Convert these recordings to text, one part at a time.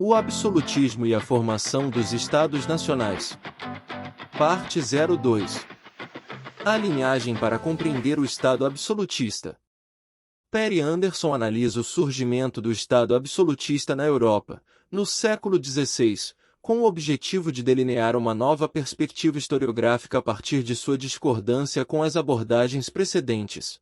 O absolutismo e a formação dos Estados Nacionais. Parte 02. A linhagem para compreender o Estado absolutista. Perry Anderson analisa o surgimento do Estado absolutista na Europa, no século XVI, com o objetivo de delinear uma nova perspectiva historiográfica a partir de sua discordância com as abordagens precedentes.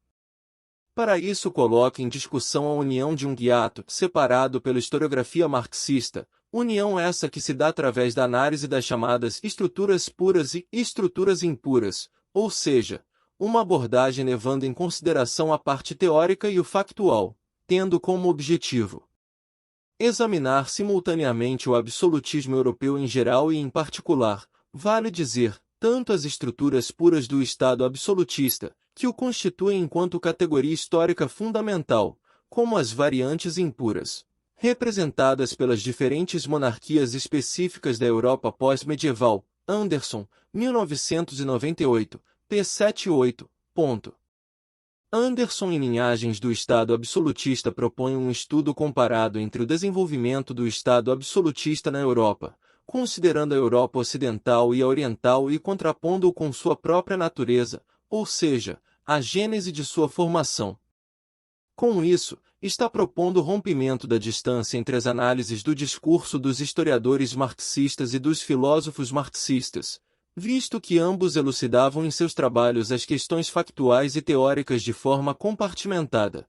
Para isso coloca em discussão a união de um hiato separado pela historiografia marxista, união essa que se dá através da análise das chamadas estruturas puras e estruturas impuras, ou seja, uma abordagem levando em consideração a parte teórica e o factual, tendo como objetivo examinar simultaneamente o absolutismo europeu em geral e em particular, vale dizer, tanto as estruturas puras do Estado absolutista, que o constituem enquanto categoria histórica fundamental, como as variantes impuras, representadas pelas diferentes monarquias específicas da Europa pós-medieval. Anderson, 1998, p. 78. Anderson em Linhagens do Estado Absolutista propõe um estudo comparado entre o desenvolvimento do Estado absolutista na Europa, considerando a Europa ocidental e a oriental e contrapondo-o com sua própria natureza, ou seja, a gênese de sua formação. Com isso, está propondo o rompimento da distância entre as análises do discurso dos historiadores marxistas e dos filósofos marxistas, visto que ambos elucidavam em seus trabalhos as questões factuais e teóricas de forma compartimentada.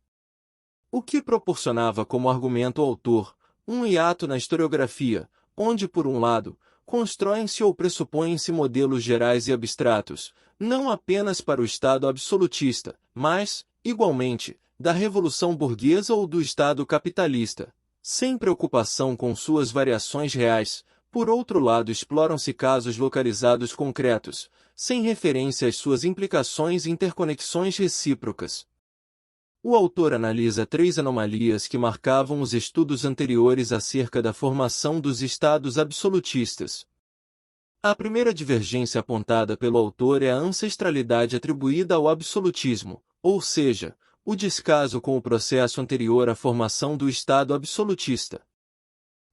O que proporcionava como argumento ao autor um hiato na historiografia, onde, por um lado, constroem-se ou pressupõem-se modelos gerais e abstratos, não apenas para o Estado absolutista, mas, igualmente, da Revolução Burguesa ou do Estado capitalista, sem preocupação com suas variações reais. Por outro lado, exploram-se casos localizados concretos, sem referência às suas implicações e interconexões recíprocas. O autor analisa 3 anomalias que marcavam os estudos anteriores acerca da formação dos Estados absolutistas. A primeira divergência apontada pelo autor é a ancestralidade atribuída ao absolutismo, ou seja, o descaso com o processo anterior à formação do Estado absolutista.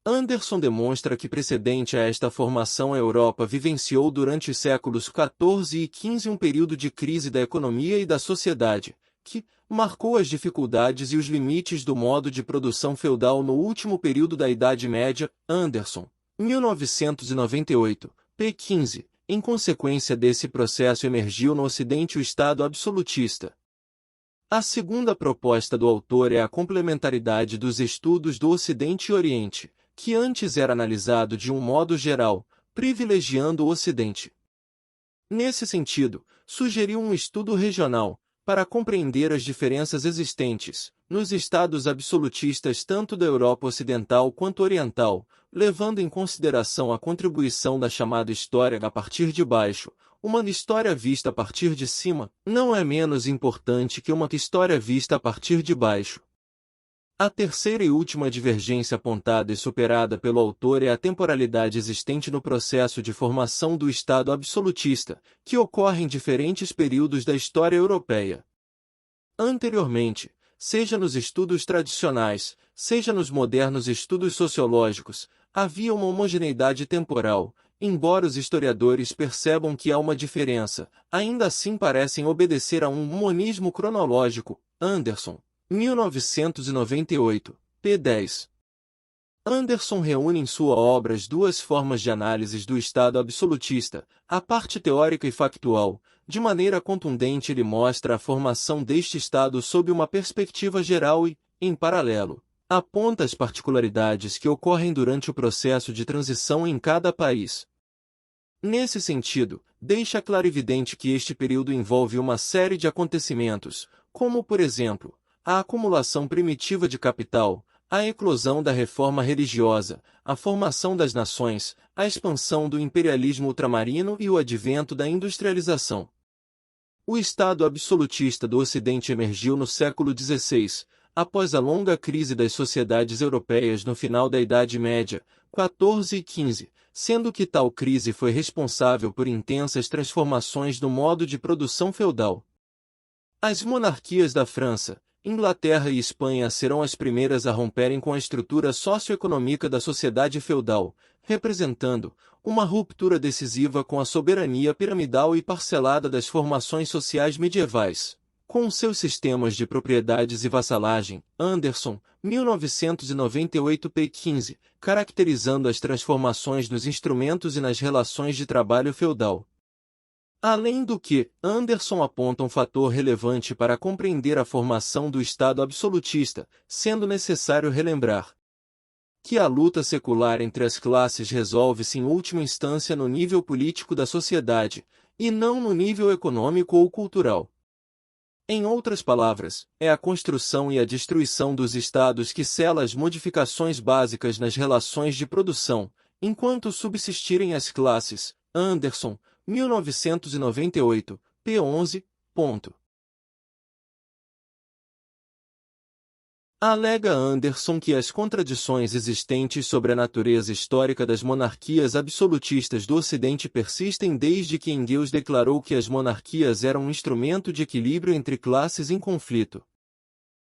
Anderson demonstra que precedente a esta formação a Europa vivenciou durante os séculos XIV e XV um período de crise da economia e da sociedade, que marcou as dificuldades e os limites do modo de produção feudal no último período da Idade Média. Anderson, 1998, p. 15. Em consequência desse processo emergiu no Ocidente o Estado absolutista. A segunda proposta do autor é a complementaridade dos estudos do Ocidente e Oriente, que antes era analisado de um modo geral, privilegiando o Ocidente. Nesse sentido, sugeriu um estudo regional, para compreender as diferenças existentes, nos estados absolutistas tanto da Europa Ocidental quanto Oriental, levando em consideração a contribuição da chamada história a partir de baixo. Uma história vista a partir de cima não é menos importante que uma história vista a partir de baixo. A terceira e última divergência apontada e superada pelo autor é a temporalidade existente no processo de formação do Estado absolutista, que ocorre em diferentes períodos da história europeia. Anteriormente, seja nos estudos tradicionais, seja nos modernos estudos sociológicos, havia uma homogeneidade temporal, embora os historiadores percebam que há uma diferença, ainda assim parecem obedecer a um monismo cronológico. Anderson, 1998, p. 10. Anderson reúne em sua obra as duas formas de análise do Estado absolutista, a parte teórica e factual. De maneira contundente ele mostra a formação deste Estado sob uma perspectiva geral e, em paralelo, aponta as particularidades que ocorrem durante o processo de transição em cada país. Nesse sentido, deixa clarividente que este período envolve uma série de acontecimentos, como por exemplo, a acumulação primitiva de capital, a eclosão da reforma religiosa, a formação das nações, a expansão do imperialismo ultramarino e o advento da industrialização. O Estado absolutista do Ocidente emergiu no século XVI, após a longa crise das sociedades europeias no final da Idade Média, 14 e 15, sendo que tal crise foi responsável por intensas transformações no modo de produção feudal. As monarquias da França, Inglaterra e Espanha serão as primeiras a romperem com a estrutura socioeconômica da sociedade feudal, representando uma ruptura decisiva com a soberania piramidal e parcelada das formações sociais medievais. Com seus sistemas de propriedades e vassalagem, Anderson, 1998 p. 15, caracterizando as transformações nos instrumentos e nas relações de trabalho feudal. Além do que, Anderson aponta um fator relevante para compreender a formação do Estado absolutista, sendo necessário relembrar que a luta secular entre as classes resolve-se em última instância no nível político da sociedade, e não no nível econômico ou cultural. Em outras palavras, é a construção e a destruição dos estados que sela as modificações básicas nas relações de produção, enquanto subsistirem as classes. Anderson, 1998, p. 11. Alega Anderson que as contradições existentes sobre a natureza histórica das monarquias absolutistas do Ocidente persistem desde que Engels declarou que as monarquias eram um instrumento de equilíbrio entre classes em conflito.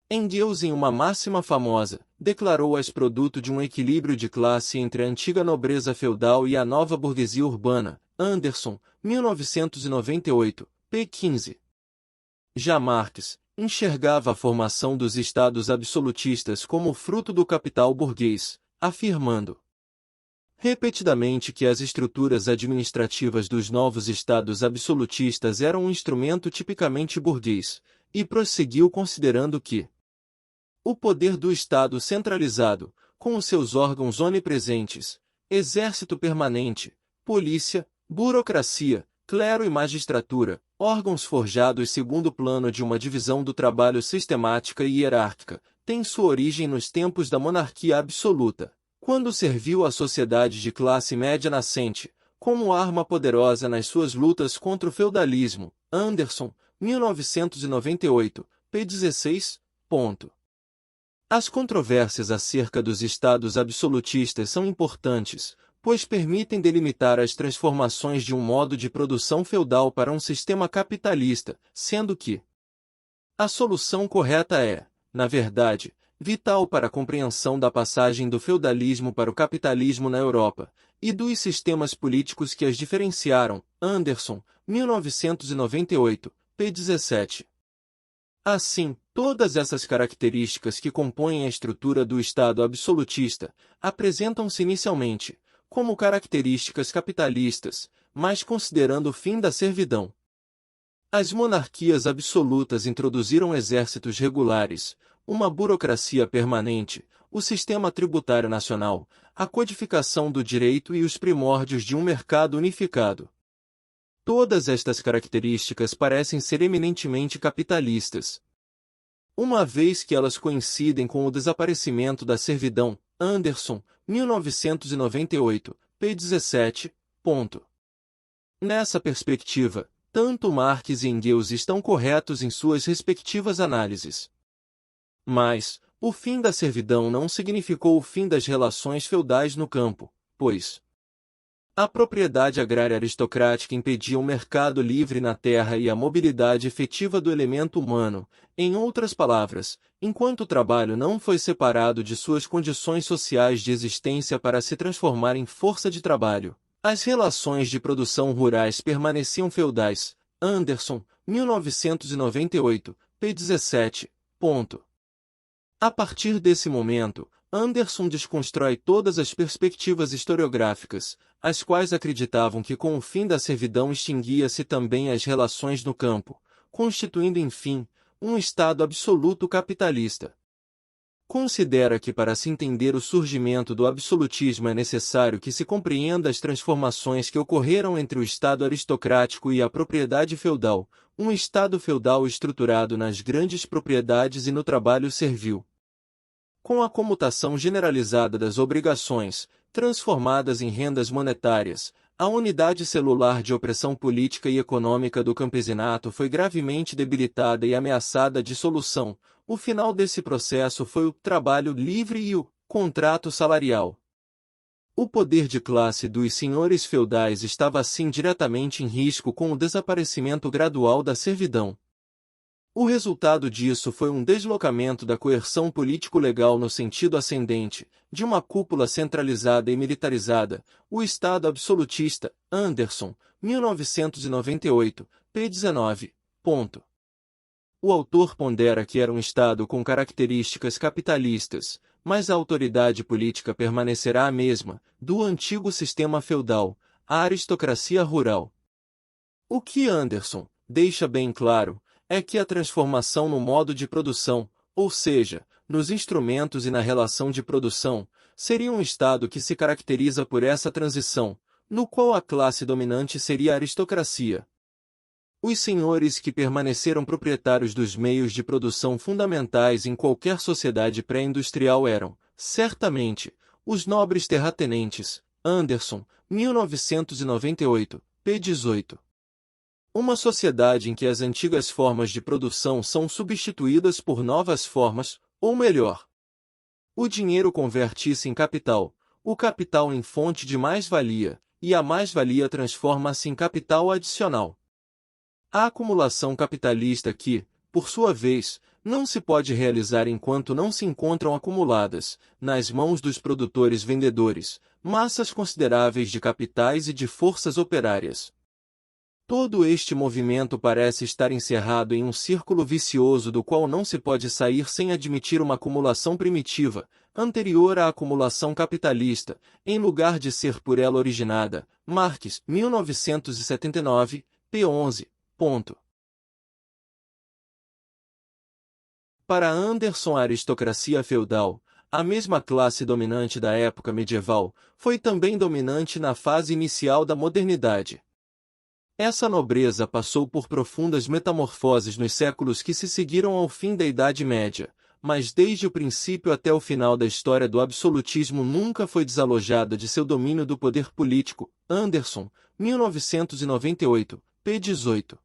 Engels, em uma máxima famosa, declarou-as produto de um equilíbrio de classe entre a antiga nobreza feudal e a nova burguesia urbana. Anderson, 1998, p. 15. Já Marx enxergava a formação dos estados absolutistas como fruto do capital burguês, afirmando repetidamente que as estruturas administrativas dos novos estados absolutistas eram um instrumento tipicamente burguês, e prosseguiu considerando que o poder do Estado centralizado, com os seus órgãos onipresentes, exército permanente, polícia, burocracia, clero e magistratura, órgãos forjados segundo o plano de uma divisão do trabalho sistemática e hierárquica, tem sua origem nos tempos da monarquia absoluta, quando serviu à sociedade de classe média nascente, como arma poderosa nas suas lutas contra o feudalismo. Anderson, 1998, p. 16. As controvérsias acerca dos estados absolutistas são importantes, pois permitem delimitar as transformações de um modo de produção feudal para um sistema capitalista, sendo que a solução correta é, na verdade, vital para a compreensão da passagem do feudalismo para o capitalismo na Europa, e dos sistemas políticos que as diferenciaram. Anderson, 1998, p. 17. Assim, todas essas características que compõem a estrutura do Estado absolutista apresentam-se inicialmente como características capitalistas, mas considerando o fim da servidão. As monarquias absolutas introduziram exércitos regulares, uma burocracia permanente, o sistema tributário nacional, a codificação do direito e os primórdios de um mercado unificado. Todas estas características parecem ser eminentemente capitalistas, uma vez que elas coincidem com o desaparecimento da servidão. Anderson, 1998, p. 17. Nessa perspectiva, tanto Marx e Engels estão corretos em suas respectivas análises. Mas, o fim da servidão não significou o fim das relações feudais no campo, pois a propriedade agrária aristocrática impedia um mercado livre na terra e a mobilidade efetiva do elemento humano. Em outras palavras, enquanto o trabalho não foi separado de suas condições sociais de existência para se transformar em força de trabalho, as relações de produção rurais permaneciam feudais. Anderson, 1998, p. 17. A partir desse momento, Anderson desconstrói todas as perspectivas historiográficas, as quais acreditavam que com o fim da servidão extinguia-se também as relações no campo, constituindo enfim, um Estado absoluto capitalista. Considera que para se entender o surgimento do absolutismo é necessário que se compreenda as transformações que ocorreram entre o Estado aristocrático e a propriedade feudal, um Estado feudal estruturado nas grandes propriedades e no trabalho servil. Com a comutação generalizada das obrigações, transformadas em rendas monetárias, a unidade celular de opressão política e econômica do campesinato foi gravemente debilitada e ameaçada de dissolução. O final desse processo foi o trabalho livre e o contrato salarial. O poder de classe dos senhores feudais estava assim diretamente em risco com o desaparecimento gradual da servidão. O resultado disso foi um deslocamento da coerção político-legal no sentido ascendente, de uma cúpula centralizada e militarizada, o Estado absolutista, Anderson, 1998, p. 19. Ponto. O autor pondera que era um Estado com características capitalistas, mas a autoridade política permanecerá a mesma, do antigo sistema feudal, a aristocracia rural. O que Anderson deixa bem claro é que a transformação no modo de produção, ou seja, nos instrumentos e na relação de produção, seria um Estado que se caracteriza por essa transição, no qual a classe dominante seria a aristocracia. Os senhores que permaneceram proprietários dos meios de produção fundamentais em qualquer sociedade pré-industrial eram, certamente, os nobres terratenentes, Anderson, 1998, p. 18. Uma sociedade em que as antigas formas de produção são substituídas por novas formas, ou melhor, o dinheiro converte-se em capital, o capital em fonte de mais-valia, e a mais-valia transforma-se em capital adicional. A acumulação capitalista que, por sua vez, não se pode realizar enquanto não se encontram acumuladas, nas mãos dos produtores vendedores, massas consideráveis de capitais e de forças operárias. Todo este movimento parece estar encerrado em um círculo vicioso do qual não se pode sair sem admitir uma acumulação primitiva, anterior à acumulação capitalista, em lugar de ser por ela originada. Marx, 1979, p. 11. Ponto. Para Anderson, a aristocracia feudal, a mesma classe dominante da época medieval, foi também dominante na fase inicial da modernidade. Essa nobreza passou por profundas metamorfoses nos séculos que se seguiram ao fim da Idade Média, mas desde o princípio até o final da história do absolutismo nunca foi desalojada de seu domínio do poder político. Anderson, 1998, p. 18.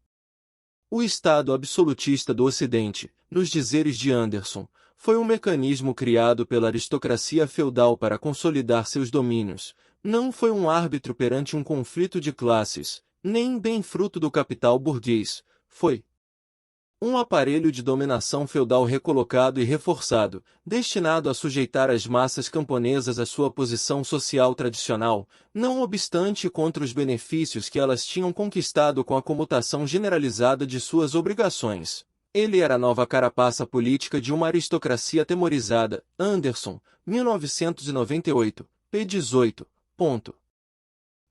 O Estado absolutista do Ocidente, nos dizeres de Anderson, foi um mecanismo criado pela aristocracia feudal para consolidar seus domínios, não foi um árbitro perante um conflito de classes, nem bem fruto do capital burguês, foi um aparelho de dominação feudal recolocado e reforçado, destinado a sujeitar as massas camponesas à sua posição social tradicional, não obstante contra os benefícios que elas tinham conquistado com a comutação generalizada de suas obrigações. Ele era a nova carapaça política de uma aristocracia atemorizada. Anderson, 1998, p. 18. Ponto.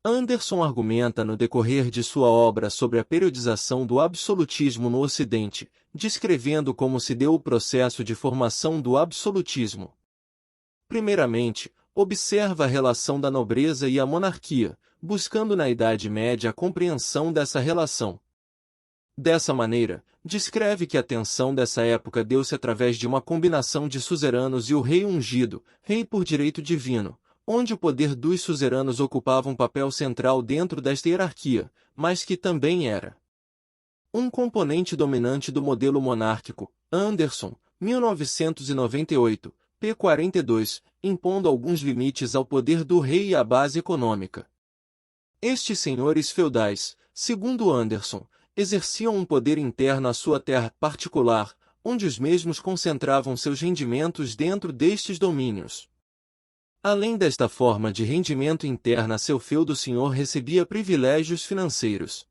Anderson argumenta no decorrer de sua obra sobre a periodização do absolutismo no Ocidente, descrevendo como se deu o processo de formação do absolutismo. Primeiramente, observa a relação da nobreza e a monarquia, buscando na Idade Média a compreensão dessa relação. Dessa maneira, descreve que a tensão dessa época deu-se através de uma combinação de suzeranos e o rei ungido, rei por direito divino, onde o poder dos suzeranos ocupava um papel central dentro desta hierarquia, mas que também era um componente dominante do modelo monárquico. Anderson, 1998, p. 42, impondo alguns limites ao poder do rei e à base econômica. Estes senhores feudais, segundo Anderson, exerciam um poder interno à sua terra particular, onde os mesmos concentravam seus rendimentos dentro destes domínios. Além desta forma de rendimento interna, seu feudo senhor recebia privilégios financeiros.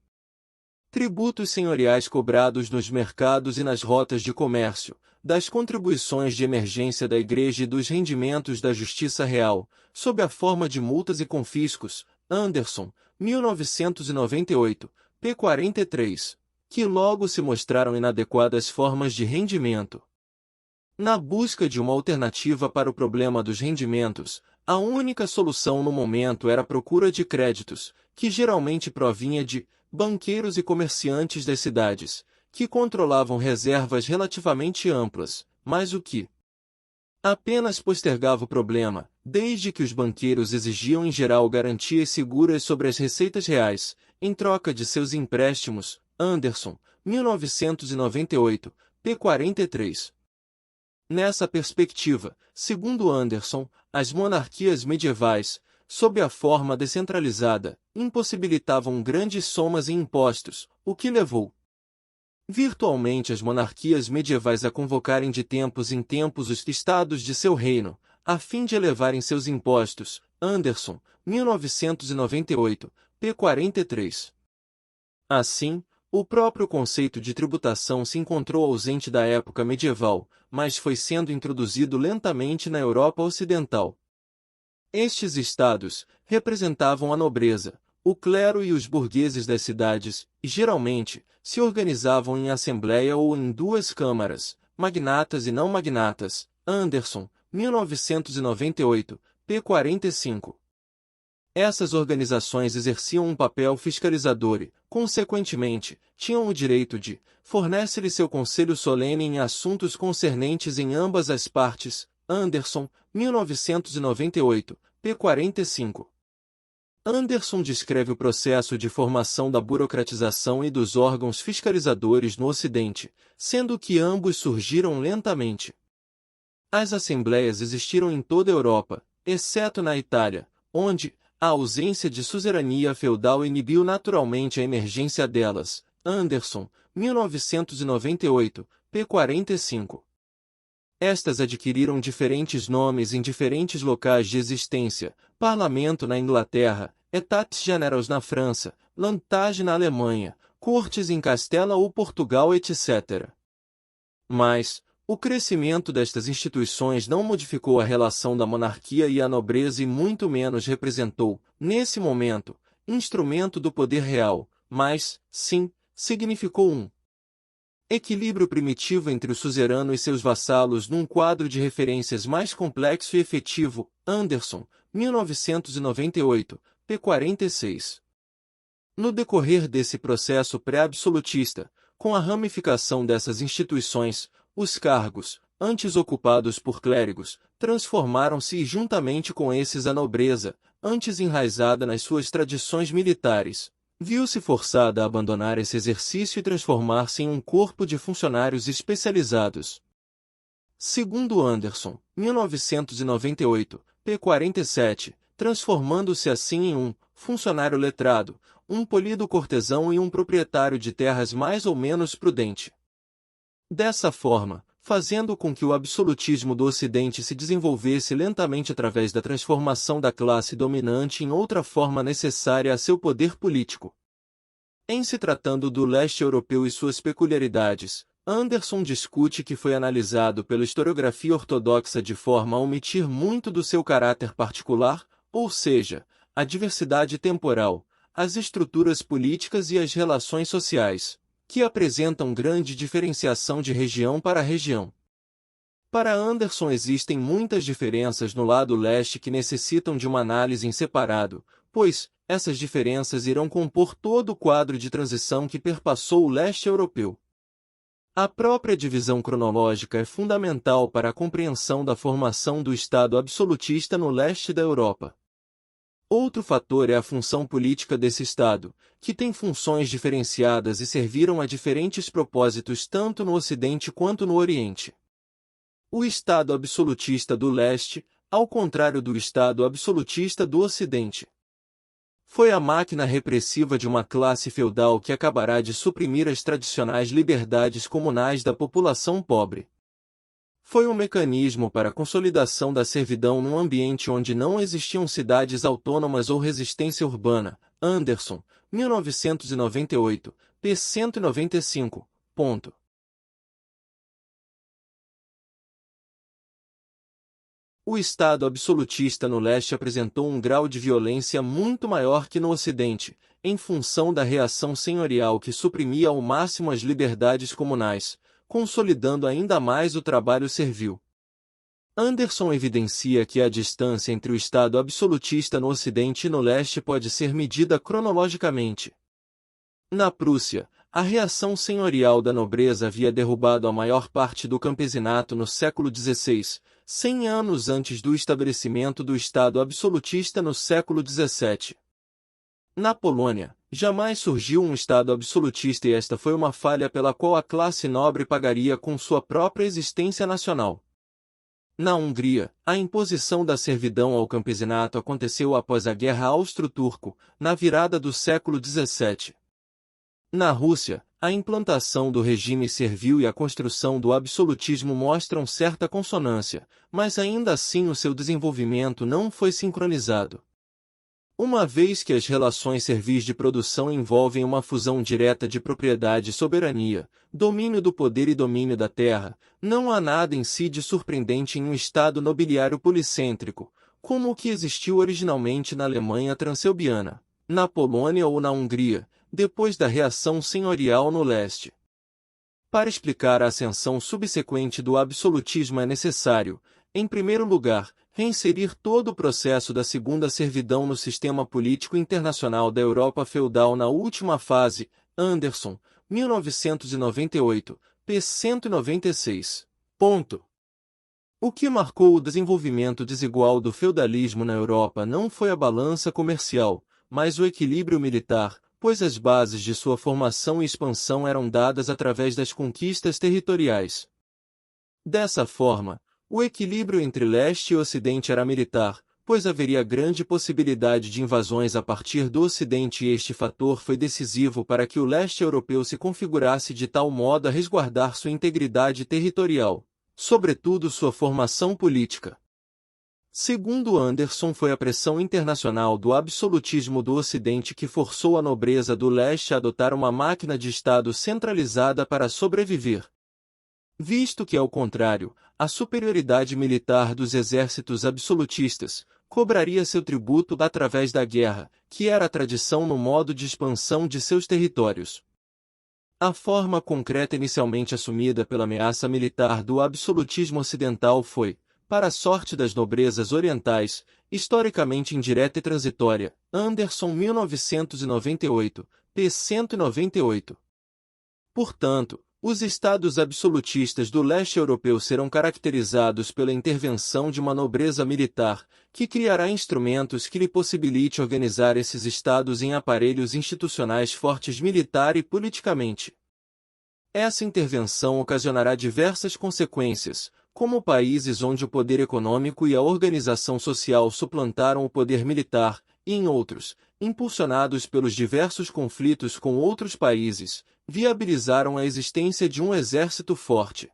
Tributos senhoriais cobrados nos mercados e nas rotas de comércio, das contribuições de emergência da Igreja e dos rendimentos da Justiça Real, sob a forma de multas e confiscos. Anderson, 1998, p. 43, que logo se mostraram inadequadas formas de rendimento. Na busca de uma alternativa para o problema dos rendimentos, a única solução no momento era a procura de créditos, que geralmente provinha de banqueiros e comerciantes das cidades, que controlavam reservas relativamente amplas, mas o que apenas postergava o problema, desde que os banqueiros exigiam em geral garantias seguras sobre as receitas reais, em troca de seus empréstimos. Anderson, 1998, p. 43. Nessa perspectiva, segundo Anderson, as monarquias medievais, sob a forma descentralizada, impossibilitavam grandes somas em impostos, o que levou virtualmente as monarquias medievais a convocarem de tempos em tempos os estados de seu reino, a fim de elevarem seus impostos. Anderson, 1998, p. 43. Assim, o próprio conceito de tributação se encontrou ausente da época medieval, mas foi sendo introduzido lentamente na Europa Ocidental. Estes estados representavam a nobreza, o clero e os burgueses das cidades, e geralmente se organizavam em assembleia ou em duas câmaras, magnatas e não magnatas. Anderson, 1998, p. 45. Essas organizações exerciam um papel fiscalizador e, consequentemente, tinham o direito de fornecer-lhe seu conselho solene em assuntos concernentes em ambas as partes. Anderson, 1998, p. 45. Anderson descreve o processo de formação da burocratização e dos órgãos fiscalizadores no Ocidente, sendo que ambos surgiram lentamente. As assembleias existiram em toda a Europa, exceto na Itália, onde a ausência de suzerania feudal inibiu naturalmente a emergência delas. Anderson, 1998, p. 45. Estas adquiriram diferentes nomes em diferentes locais de existência: Parlamento na Inglaterra, États Généraux na França, Landtage na Alemanha, Cortes em Castela ou Portugal, etc. Mas o crescimento destas instituições não modificou a relação da monarquia e a nobreza e muito menos representou, nesse momento, instrumento do poder real, mas, sim, significou um equilíbrio primitivo entre o suzerano e seus vassalos num quadro de referências mais complexo e efetivo. Anderson, 1998, p. 46. No decorrer desse processo pré-absolutista, com a ramificação dessas instituições, os cargos, antes ocupados por clérigos, transformaram-se e juntamente com esses a nobreza, antes enraizada nas suas tradições militares, viu-se forçada a abandonar esse exercício e transformar-se em um corpo de funcionários especializados. Segundo Anderson, 1998, p. 47, transformando-se assim em um funcionário letrado, um polido cortesão e um proprietário de terras mais ou menos prudente. Dessa forma, fazendo com que o absolutismo do Ocidente se desenvolvesse lentamente através da transformação da classe dominante em outra forma necessária a seu poder político. Em se tratando do leste europeu e suas peculiaridades, Anderson discute que foi analisado pela historiografia ortodoxa de forma a omitir muito do seu caráter particular, ou seja, a diversidade temporal, as estruturas políticas e as relações sociais, que apresentam grande diferenciação de região para região. Para Anderson existem muitas diferenças no lado leste que necessitam de uma análise em separado, pois essas diferenças irão compor todo o quadro de transição que perpassou o leste europeu. A própria divisão cronológica é fundamental para a compreensão da formação do Estado absolutista no leste da Europa. Outro fator é a função política desse Estado, que tem funções diferenciadas e serviram a diferentes propósitos tanto no Ocidente quanto no Oriente. O Estado absolutista do leste, ao contrário do Estado absolutista do Ocidente, foi a máquina repressiva de uma classe feudal que acabará de suprimir as tradicionais liberdades comunais da população pobre. Foi um mecanismo para a consolidação da servidão num ambiente onde não existiam cidades autônomas ou resistência urbana. Anderson, 1998, p. 195. Ponto. O Estado absolutista no leste apresentou um grau de violência muito maior que no Ocidente, em função da reação senhorial que suprimia ao máximo as liberdades comunais, consolidando ainda mais o trabalho servil. Anderson evidencia que a distância entre o Estado absolutista no Ocidente e no Leste pode ser medida cronologicamente. Na Prússia, a reação senhorial da nobreza havia derrubado a maior parte do campesinato no século XVI, 100 anos antes do estabelecimento do Estado absolutista no século XVII. Na Polônia, jamais surgiu um Estado absolutista e esta foi uma falha pela qual a classe nobre pagaria com sua própria existência nacional. Na Hungria, a imposição da servidão ao campesinato aconteceu após a Guerra Austro-Turco, na virada do século XVII. Na Rússia, A implantação do regime servil e a construção do absolutismo mostram certa consonância, mas ainda assim o seu desenvolvimento não foi sincronizado. Uma vez que as relações servis de produção envolvem uma fusão direta de propriedade e soberania, domínio do poder e domínio da terra, não há nada em si de surpreendente em um Estado nobiliário policêntrico, como o que existiu originalmente na Alemanha Transilvana, na Polônia ou na Hungria, depois da reação senhorial no leste. Para explicar a ascensão subsequente do absolutismo é necessário, em primeiro lugar, reinserir todo o processo da segunda servidão no sistema político internacional da Europa feudal na última fase, Anderson, 1998, p. 196. Ponto. O que marcou o desenvolvimento desigual do feudalismo na Europa não foi a balança comercial, mas o equilíbrio militar, pois as bases de sua formação e expansão eram dadas através das conquistas territoriais. Dessa forma, o equilíbrio entre leste e ocidente era militar, pois haveria grande possibilidade de invasões a partir do ocidente e este fator foi decisivo para que o leste europeu se configurasse de tal modo a resguardar sua integridade territorial, sobretudo sua formação política. Segundo Anderson, foi a pressão internacional do absolutismo do Ocidente que forçou a nobreza do leste a adotar uma máquina de Estado centralizada para sobreviver. Visto que, ao contrário, a superioridade militar dos exércitos absolutistas cobraria seu tributo através da guerra, que era a tradição no modo de expansão de seus territórios. A forma concreta inicialmente assumida pela ameaça militar do absolutismo ocidental foi, para a sorte das nobrezas orientais, historicamente indireta e transitória. Anderson 1998, p. 198. Portanto, os estados absolutistas do leste europeu serão caracterizados pela intervenção de uma nobreza militar, que criará instrumentos que lhe possibilite organizar esses estados em aparelhos institucionais fortes militar e politicamente. Essa intervenção ocasionará diversas consequências, como países onde o poder econômico e a organização social suplantaram o poder militar, e em outros, impulsionados pelos diversos conflitos com outros países, viabilizaram a existência de um exército forte.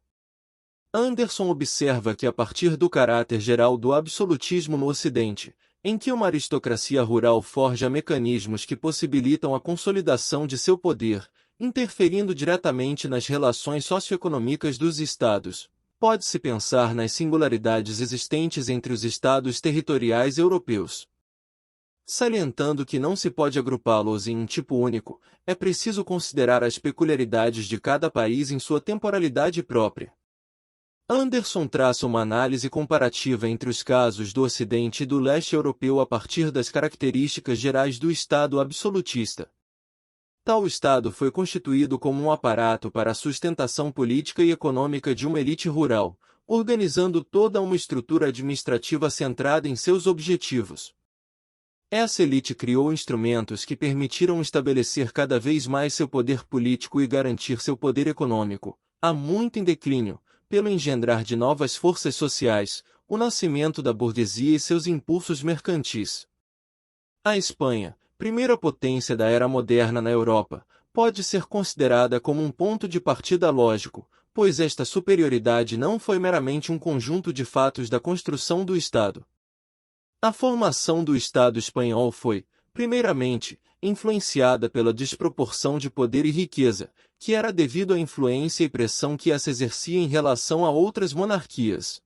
Anderson observa que a partir do caráter geral do absolutismo no Ocidente, em que uma aristocracia rural forja mecanismos que possibilitam a consolidação de seu poder, interferindo diretamente nas relações socioeconômicas dos estados, pode-se pensar nas singularidades existentes entre os estados territoriais europeus. Salientando que não se pode agrupá-los em um tipo único, é preciso considerar as peculiaridades de cada país em sua temporalidade própria. Anderson traça uma análise comparativa entre os casos do Ocidente e do Leste europeu a partir das características gerais do Estado absolutista. Tal Estado foi constituído como um aparato para a sustentação política e econômica de uma elite rural, organizando toda uma estrutura administrativa centrada em seus objetivos. Essa elite criou instrumentos que permitiram estabelecer cada vez mais seu poder político e garantir seu poder econômico, há muito em declínio, pelo engendrar de novas forças sociais, o nascimento da burguesia e seus impulsos mercantis. A Espanha, primeira potência da era moderna na Europa, pode ser considerada como um ponto de partida lógico, pois esta superioridade não foi meramente um conjunto de fatos da construção do Estado. A formação do Estado espanhol foi, primeiramente, influenciada pela desproporção de poder e riqueza, que era devido à influência e pressão que essa exercia em relação a outras monarquias.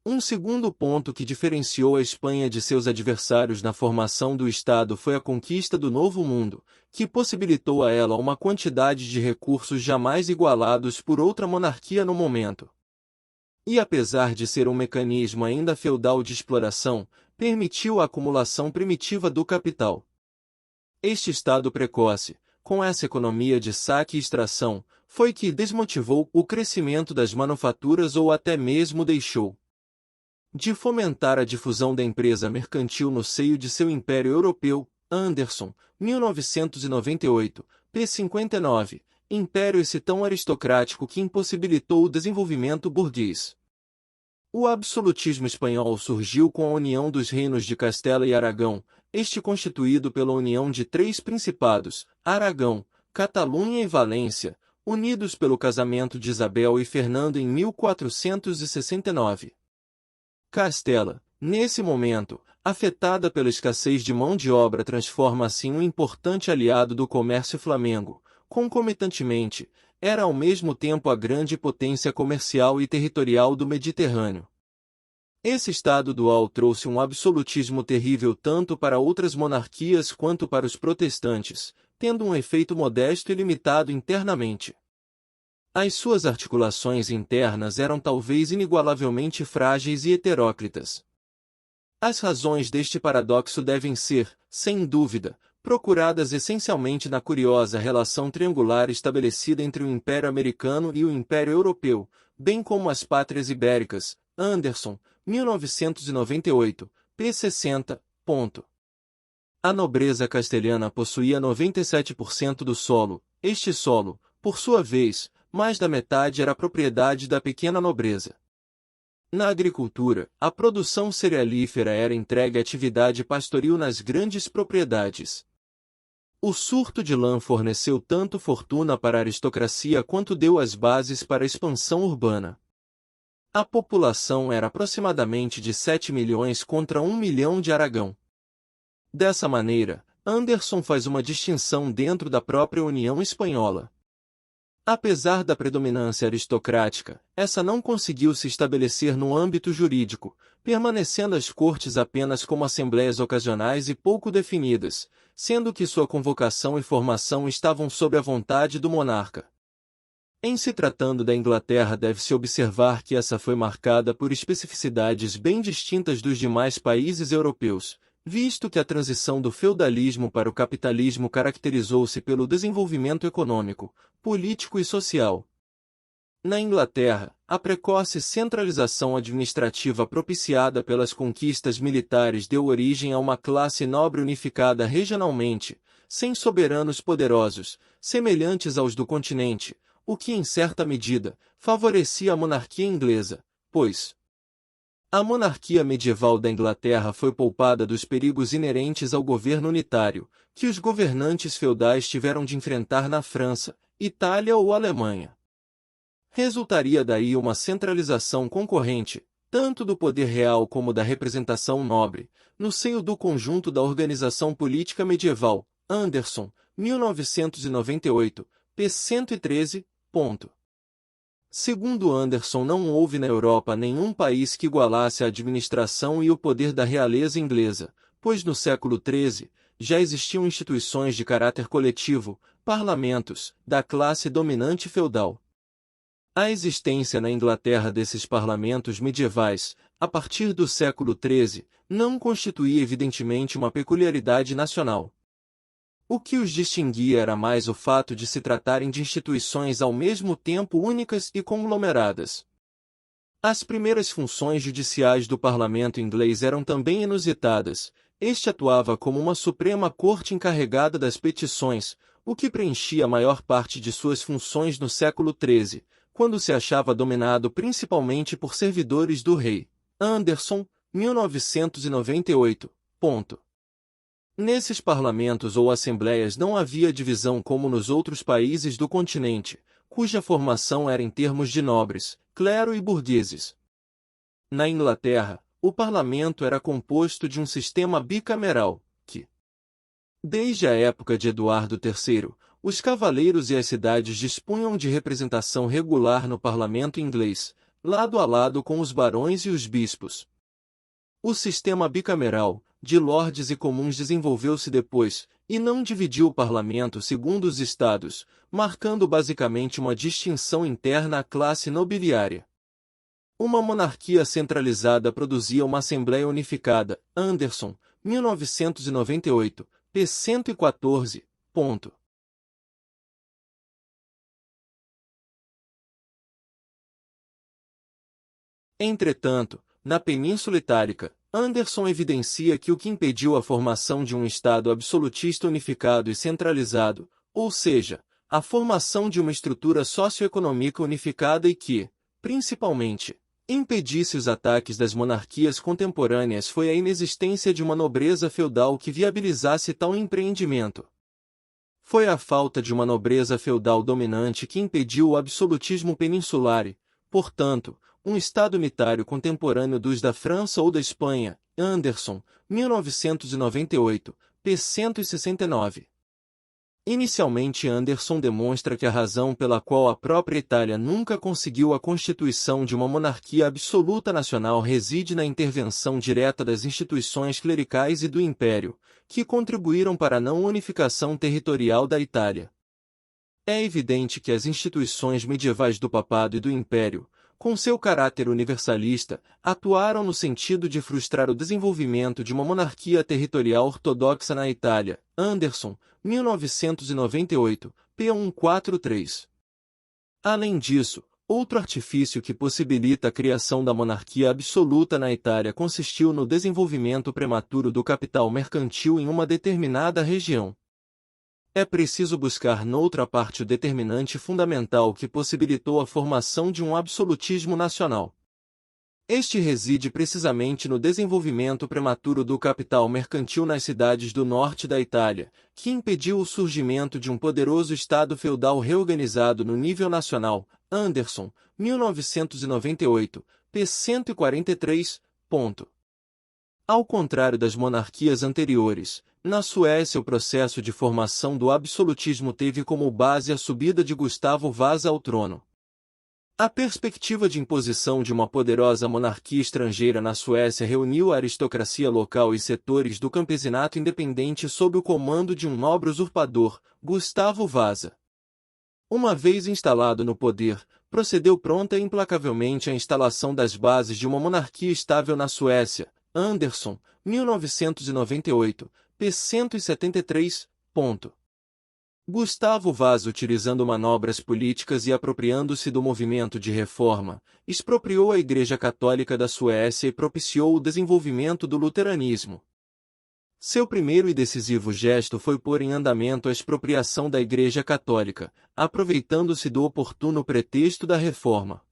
Um segundo ponto que diferenciou a Espanha de seus adversários na formação do Estado foi a conquista do Novo Mundo, que possibilitou a ela uma quantidade de recursos jamais igualados por outra monarquia no momento. E apesar de ser um mecanismo ainda feudal de exploração, permitiu a acumulação primitiva do capital. Este estado precoce, com essa economia de saque e extração, foi que desmotivou o crescimento das manufaturas ou até mesmo deixou de fomentar a difusão da empresa mercantil no seio de seu Império Europeu. Anderson, 1998, p. 59, império esse tão aristocrático que impossibilitou o desenvolvimento burguês. O absolutismo espanhol surgiu com a união dos reinos de Castela e Aragão, este constituído pela união de três principados, Aragão, Catalunha e Valência, unidos pelo casamento de Isabel e Fernando em 1469. Castela, nesse momento, afetada pela escassez de mão de obra, transforma-se em um importante aliado do comércio flamengo. Concomitantemente, era ao mesmo tempo a grande potência comercial e territorial do Mediterrâneo. Esse estado dual trouxe um absolutismo terrível tanto para outras monarquias quanto para os protestantes, tendo um efeito modesto e limitado internamente. As suas articulações internas eram talvez inigualavelmente frágeis e heteróclitas. As razões deste paradoxo devem ser, sem dúvida, procuradas essencialmente na curiosa relação triangular estabelecida entre o Império Americano e o Império Europeu, bem como as pátrias ibéricas. Anderson, 1998, p. 60. A nobreza castelhana possuía 97% do solo. Este solo, por sua vez, mais da metade era propriedade da pequena nobreza. Na agricultura, a produção cerealífera era entregue à atividade pastoril nas grandes propriedades. O surto de lã forneceu tanto fortuna para a aristocracia quanto deu as bases para a expansão urbana. A população era aproximadamente de 7 milhões contra 1 milhão de Aragão. Dessa maneira, Anderson faz uma distinção dentro da própria União Espanhola. Apesar da predominância aristocrática, essa não conseguiu se estabelecer no âmbito jurídico, permanecendo as cortes apenas como assembleias ocasionais e pouco definidas, sendo que sua convocação e formação estavam sob a vontade do monarca. Em se tratando da Inglaterra, deve-se observar que essa foi marcada por especificidades bem distintas dos demais países europeus, visto que a transição do feudalismo para o capitalismo caracterizou-se pelo desenvolvimento econômico, político e social. Na Inglaterra, a precoce centralização administrativa propiciada pelas conquistas militares deu origem a uma classe nobre unificada regionalmente, sem soberanos poderosos, semelhantes aos do continente, o que em certa medida favorecia a monarquia inglesa, pois a monarquia medieval da Inglaterra foi poupada dos perigos inerentes ao governo unitário, que os governantes feudais tiveram de enfrentar na França, Itália ou Alemanha. Resultaria daí uma centralização concorrente, tanto do poder real como da representação nobre, no seio do conjunto da organização política medieval. Anderson, 1998, p. 113. Segundo Anderson, não houve na Europa nenhum país que igualasse a administração e o poder da realeza inglesa, pois no século XIII já existiam instituições de caráter coletivo, parlamentos, da classe dominante feudal. A existência na Inglaterra desses parlamentos medievais, a partir do século XIII, não constituía evidentemente uma peculiaridade nacional. O que os distinguia era mais o fato de se tratarem de instituições ao mesmo tempo únicas e conglomeradas. As primeiras funções judiciais do parlamento inglês eram também inusitadas. Este atuava como uma suprema corte encarregada das petições, o que preenchia a maior parte de suas funções no século XIII, quando se achava dominado principalmente por servidores do rei. Anderson, 1998. Nesses parlamentos ou assembleias não havia divisão como nos outros países do continente, cuja formação era em termos de nobres, clero e burgueses. Na Inglaterra, o parlamento era composto de um sistema bicameral, que, desde a época de Eduardo III, os cavaleiros e as cidades dispunham de representação regular no parlamento inglês, lado a lado com os barões e os bispos. O sistema bicameral, de lordes e comuns, desenvolveu-se depois, e não dividiu o parlamento segundo os estados, marcando basicamente uma distinção interna à classe nobiliária. Uma monarquia centralizada produzia uma assembleia unificada. Anderson, 1998, p. 114. Entretanto, na Península Itálica, Anderson evidencia que o que impediu a formação de um Estado absolutista unificado e centralizado, ou seja, a formação de uma estrutura socioeconômica unificada e que, principalmente, impedisse os ataques das monarquias contemporâneas foi a inexistência de uma nobreza feudal que viabilizasse tal empreendimento. Foi a falta de uma nobreza feudal dominante que impediu o absolutismo peninsular e, portanto, um Estado unitário contemporâneo dos da França ou da Espanha. Anderson, 1998, p. 169. Inicialmente Anderson demonstra que a razão pela qual a própria Itália nunca conseguiu a constituição de uma monarquia absoluta nacional reside na intervenção direta das instituições clericais e do Império, que contribuíram para a não unificação territorial da Itália. É evidente que as instituições medievais do Papado e do Império, com seu caráter universalista, atuaram no sentido de frustrar o desenvolvimento de uma monarquia territorial ortodoxa na Itália. Anderson, 1998, p. 143. Além disso, outro artifício que possibilita a criação da monarquia absoluta na Itália consistiu no desenvolvimento prematuro do capital mercantil em uma determinada região. É preciso buscar noutra parte o determinante fundamental que possibilitou a formação de um absolutismo nacional. Este reside precisamente no desenvolvimento prematuro do capital mercantil nas cidades do norte da Itália, que impediu o surgimento de um poderoso Estado feudal reorganizado no nível nacional. Anderson, 1998, p. 143. Ao contrário das monarquias anteriores, na Suécia o processo de formação do absolutismo teve como base a subida de Gustavo Vasa ao trono. A perspectiva de imposição de uma poderosa monarquia estrangeira na Suécia reuniu a aristocracia local e setores do campesinato independente sob o comando de um nobre usurpador, Gustavo Vasa. Uma vez instalado no poder, procedeu pronta e implacavelmente à instalação das bases de uma monarquia estável na Suécia. Anderson, 1998, p. 173. Gustavo Vasa, utilizando manobras políticas e apropriando-se do movimento de reforma, expropriou a Igreja Católica da Suécia e propiciou o desenvolvimento do luteranismo. Seu primeiro e decisivo gesto foi pôr em andamento a expropriação da Igreja Católica, aproveitando-se do oportuno pretexto da reforma.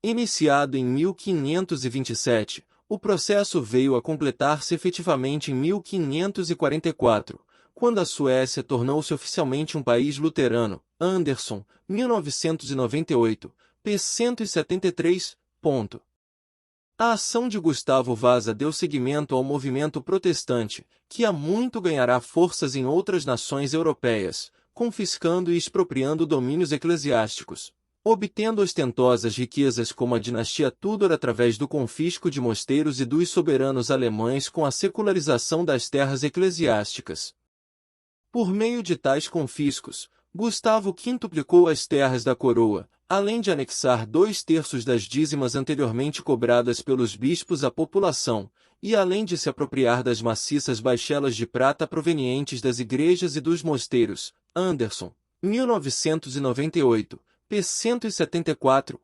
Iniciado em 1527, o processo veio a completar-se efetivamente em 1544. Quando a Suécia tornou-se oficialmente um país luterano. Anderson, 1998, p. 173. A ação de Gustavo Vasa deu seguimento ao movimento protestante, que há muito ganhará forças em outras nações europeias, confiscando e expropriando domínios eclesiásticos, obtendo ostentosas riquezas como a dinastia Tudor através do confisco de mosteiros e dos soberanos alemães com a secularização das terras eclesiásticas. Por meio de tais confiscos, Gustavo quintuplicou as terras da coroa, além de anexar 2/3 das dízimas anteriormente cobradas pelos bispos à população, e além de se apropriar das maciças baixelas de prata provenientes das igrejas e dos mosteiros. Anderson, 1998, p. 174.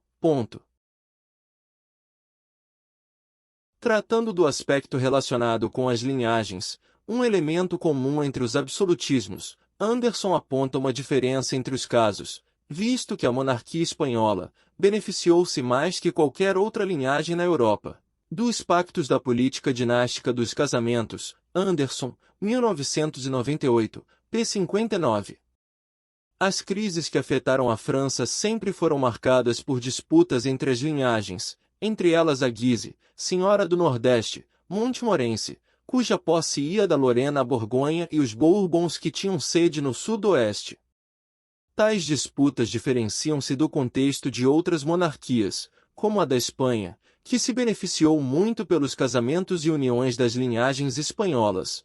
Tratando do aspecto relacionado com as linhagens, um elemento comum entre os absolutismos, Anderson aponta uma diferença entre os casos, visto que a monarquia espanhola beneficiou-se mais que qualquer outra linhagem na Europa dos pactos da política dinástica dos casamentos. Anderson, 1998, p. 59. As crises que afetaram a França sempre foram marcadas por disputas entre as linhagens, entre elas a Guise, senhora do Nordeste, Montmorency, cuja posse ia da Lorena à Borgonha, e os Bourbons que tinham sede no sudoeste. Tais disputas diferenciam-se do contexto de outras monarquias, como a da Espanha, que se beneficiou muito pelos casamentos e uniões das linhagens espanholas.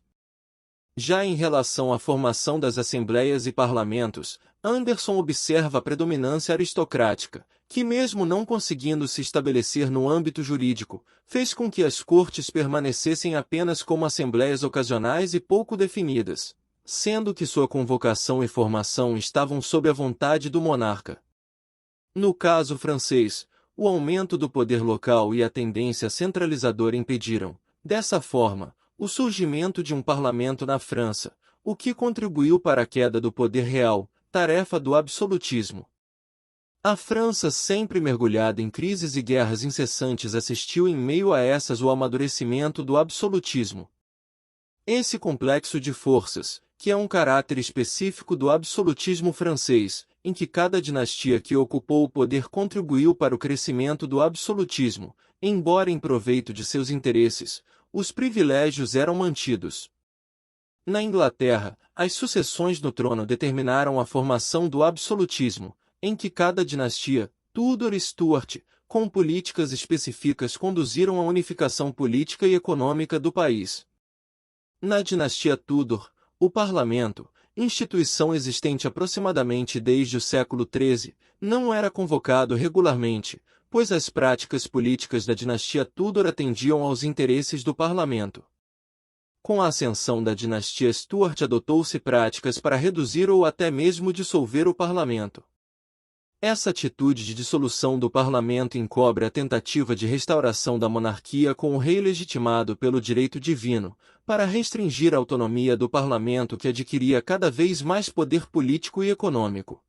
Já em relação à formação das assembleias e parlamentos, Anderson observa a predominância aristocrática, que mesmo não conseguindo se estabelecer no âmbito jurídico, fez com que as cortes permanecessem apenas como assembleias ocasionais e pouco definidas, sendo que sua convocação e formação estavam sob a vontade do monarca. No caso francês, o aumento do poder local e a tendência centralizadora impediram, dessa forma, o surgimento de um parlamento na França, o que contribuiu para a queda do poder real, tarefa do absolutismo. A França, sempre mergulhada em crises e guerras incessantes, assistiu em meio a essas o amadurecimento do absolutismo. Esse complexo de forças, que é um caráter específico do absolutismo francês, em que cada dinastia que ocupou o poder contribuiu para o crescimento do absolutismo, embora em proveito de seus interesses, os privilégios eram mantidos. Na Inglaterra, as sucessões no trono determinaram a formação do absolutismo, em que cada dinastia, Tudor e Stuart, com políticas específicas conduziram à unificação política e econômica do país. Na dinastia Tudor, o parlamento, instituição existente aproximadamente desde o século XIII, não era convocado regularmente, pois as práticas políticas da dinastia Tudor atendiam aos interesses do parlamento. Com a ascensão da dinastia Stuart, adotou-se práticas para reduzir ou até mesmo dissolver o parlamento. Essa atitude de dissolução do parlamento encobre a tentativa de restauração da monarquia com o rei legitimado pelo direito divino, para restringir a autonomia do parlamento que adquiria cada vez mais poder político e econômico.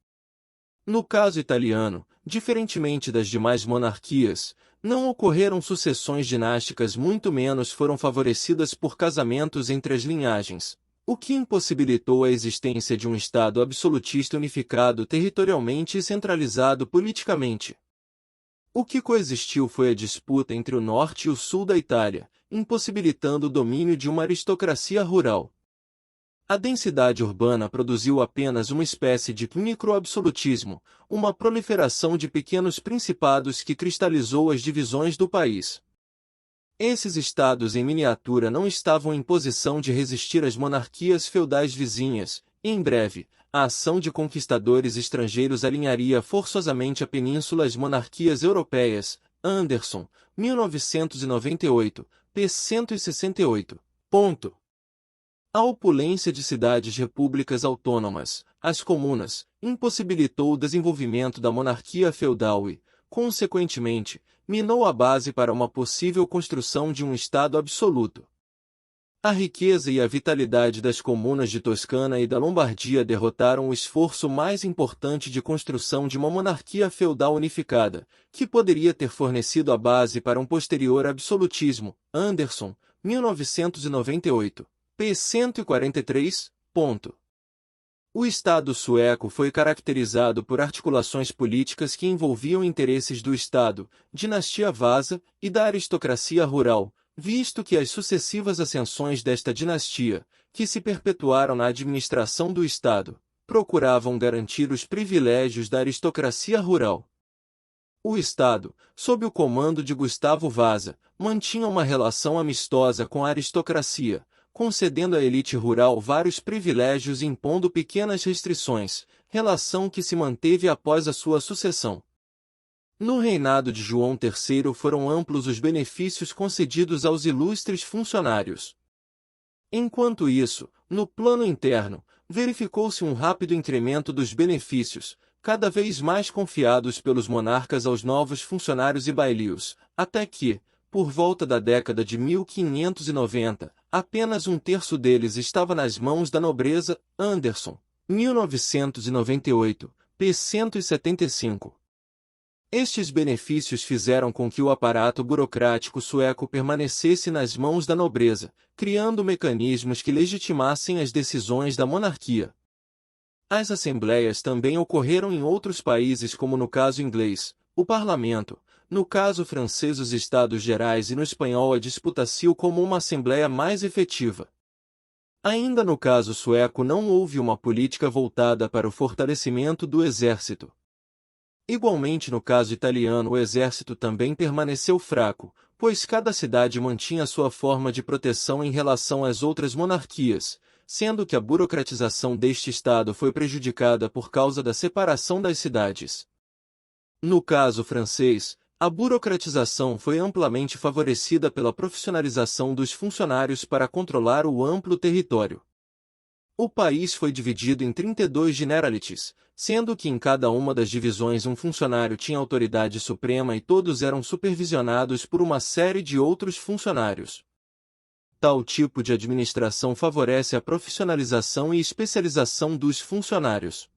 No caso italiano, diferentemente das demais monarquias, não ocorreram sucessões dinásticas, muito menos foram favorecidas por casamentos entre as linhagens, o que impossibilitou a existência de um Estado absolutista unificado territorialmente e centralizado politicamente. O que coexistiu foi a disputa entre o norte e o sul da Itália, impossibilitando o domínio de uma aristocracia rural. A densidade urbana produziu apenas uma espécie de microabsolutismo, uma proliferação de pequenos principados que cristalizou as divisões do país. Esses estados em miniatura não estavam em posição de resistir às monarquias feudais vizinhas, e em breve, a ação de conquistadores estrangeiros alinharia forçosamente a península às monarquias europeias. Anderson, 1998, p. 168. A opulência de cidades-repúblicas autônomas, as comunas, impossibilitou o desenvolvimento da monarquia feudal e, consequentemente, minou a base para uma possível construção de um Estado absoluto. A riqueza e a vitalidade das comunas de Toscana e da Lombardia derrotaram o esforço mais importante de construção de uma monarquia feudal unificada, que poderia ter fornecido a base para um posterior absolutismo. Anderson, 1998, p. 143. O Estado sueco foi caracterizado por articulações políticas que envolviam interesses do Estado, dinastia Vasa, e da aristocracia rural, visto que as sucessivas ascensões desta dinastia, que se perpetuaram na administração do Estado, procuravam garantir os privilégios da aristocracia rural. O Estado, sob o comando de Gustavo Vasa, mantinha uma relação amistosa com a aristocracia, concedendo à elite rural vários privilégios e impondo pequenas restrições, relação que se manteve após a sua sucessão. No reinado de João III foram amplos os benefícios concedidos aos ilustres funcionários. Enquanto isso, no plano interno, verificou-se um rápido incremento dos benefícios, cada vez mais confiados pelos monarcas aos novos funcionários e bailios, até que, por volta da década de 1590, apenas um terço deles estava nas mãos da nobreza. Anderson, 1998, p. 175. Estes benefícios fizeram com que o aparato burocrático sueco permanecesse nas mãos da nobreza, criando mecanismos que legitimassem as decisões da monarquia. As assembleias também ocorreram em outros países, como no caso inglês, o parlamento, no caso francês os Estados Gerais e no espanhol a disputa-se como uma assembleia mais efetiva. Ainda no caso sueco não houve uma política voltada para o fortalecimento do exército. Igualmente no caso italiano o exército também permaneceu fraco, pois cada cidade mantinha sua forma de proteção em relação às outras monarquias, sendo que a burocratização deste Estado foi prejudicada por causa da separação das cidades. No caso francês, a burocratização foi amplamente favorecida pela profissionalização dos funcionários para controlar o amplo território. O país foi dividido em 32 generalities, sendo que em cada uma das divisões um funcionário tinha autoridade suprema e todos eram supervisionados por uma série de outros funcionários. Tal tipo de administração favorece a profissionalização e especialização dos funcionários.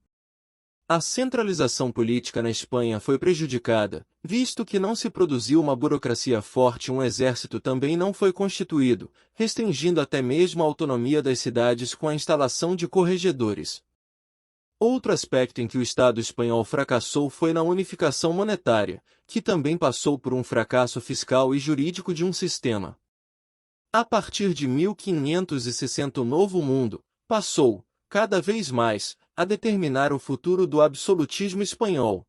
A centralização política na Espanha foi prejudicada, visto que não se produziu uma burocracia forte e um exército também não foi constituído, restringindo até mesmo a autonomia das cidades com a instalação de corregedores. Outro aspecto em que o Estado espanhol fracassou foi na unificação monetária, que também passou por um fracasso fiscal e jurídico de um sistema. A partir de 1560 o Novo Mundo passou, cada vez mais, a determinar o futuro do absolutismo espanhol.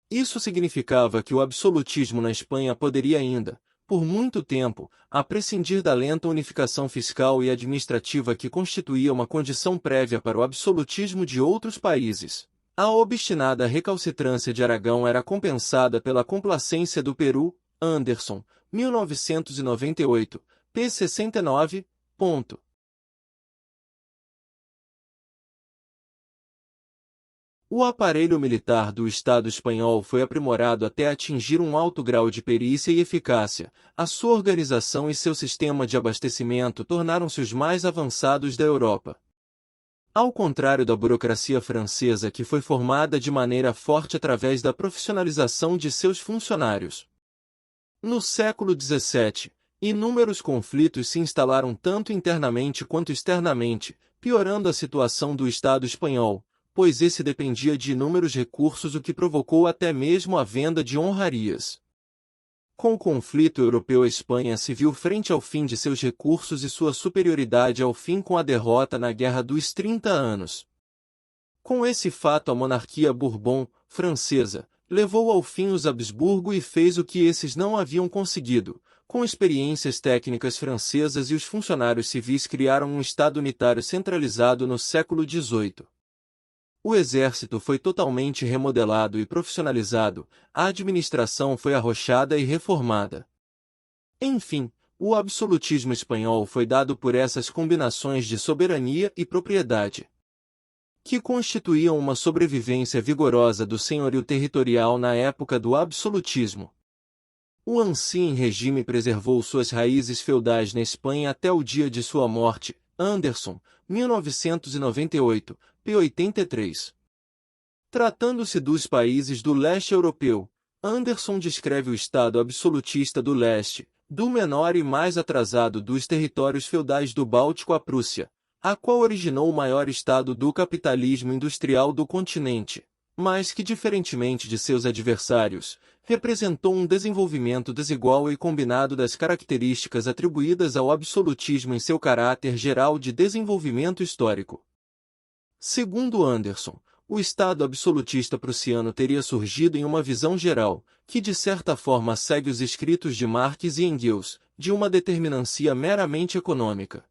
Isso significava que o absolutismo na Espanha poderia ainda, por muito tempo, prescindir da lenta unificação fiscal e administrativa que constituía uma condição prévia para o absolutismo de outros países. A obstinada recalcitrância de Aragão era compensada pela complacência do Peru, Anderson, 1998, p. 69. O aparelho militar do Estado espanhol foi aprimorado até atingir um alto grau de perícia e eficácia. A sua organização e seu sistema de abastecimento tornaram-se os mais avançados da Europa. Ao contrário da burocracia francesa, que foi formada de maneira forte através da profissionalização de seus funcionários. No século XVII, inúmeros conflitos se instalaram tanto internamente quanto externamente, piorando a situação do Estado espanhol, pois esse dependia de inúmeros recursos, o que provocou até mesmo a venda de honrarias. Com o conflito europeu, a Espanha se viu frente ao fim de seus recursos e sua superioridade ao fim com a derrota na Guerra dos 30 Anos. Com esse fato, a monarquia Bourbon, francesa, levou ao fim os Habsburgo e fez o que esses não haviam conseguido. Com experiências técnicas francesas e os funcionários civis criaram um Estado unitário centralizado no século XVIII. O exército foi totalmente remodelado e profissionalizado, a administração foi arrochada e reformada. Enfim, o absolutismo espanhol foi dado por essas combinações de soberania e propriedade, que constituíam uma sobrevivência vigorosa do senhorio territorial na época do absolutismo. O ancien regime preservou suas raízes feudais na Espanha até o dia de sua morte, Anderson, 1998, p. 83. Tratando-se dos países do leste europeu, Anderson descreve o estado absolutista do leste, do menor e mais atrasado dos territórios feudais do Báltico à Prússia, a qual originou o maior estado do capitalismo industrial do continente, mas que, diferentemente de seus adversários, representou um desenvolvimento desigual e combinado das características atribuídas ao absolutismo em seu caráter geral de desenvolvimento histórico. Segundo Anderson, o Estado absolutista prussiano teria surgido em uma visão geral, que de certa forma segue os escritos de Marx e Engels, de uma determinancia meramente econômica.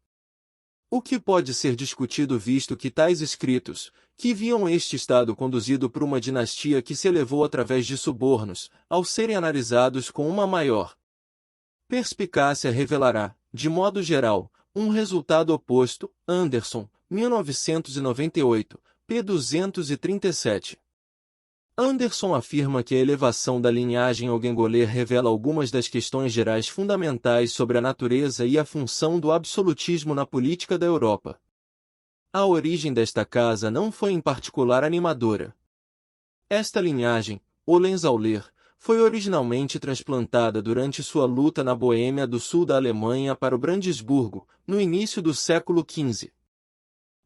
O que pode ser discutido visto que tais escritos, que viam este Estado conduzido por uma dinastia que se elevou através de subornos, ao serem analisados com uma maior perspicácia revelará, de modo geral, um resultado oposto. Anderson, 1998, p. 237. Anderson afirma que a elevação da linhagem Hohenzollern revela algumas das questões gerais fundamentais sobre a natureza e a função do absolutismo na política da Europa. A origem desta casa não foi em particular animadora. Esta linhagem, Hohenzollern, foi originalmente transplantada durante sua luta na Boêmia do sul da Alemanha para o Brandesburgo, no início do século XV.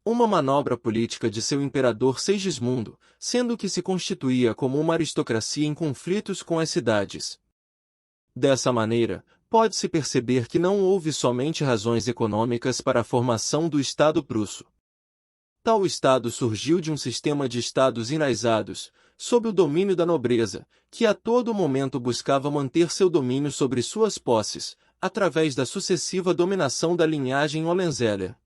Uma manobra política de seu imperador Segismundo, sendo que se constituía como uma aristocracia em conflitos com as cidades. Dessa maneira, pode-se perceber que não houve somente razões econômicas para a formação do Estado prusso. Tal Estado surgiu de um sistema de Estados enraizados, sob o domínio da nobreza, que a todo momento buscava manter seu domínio sobre suas posses, através da sucessiva dominação da linhagem Hohenzollern.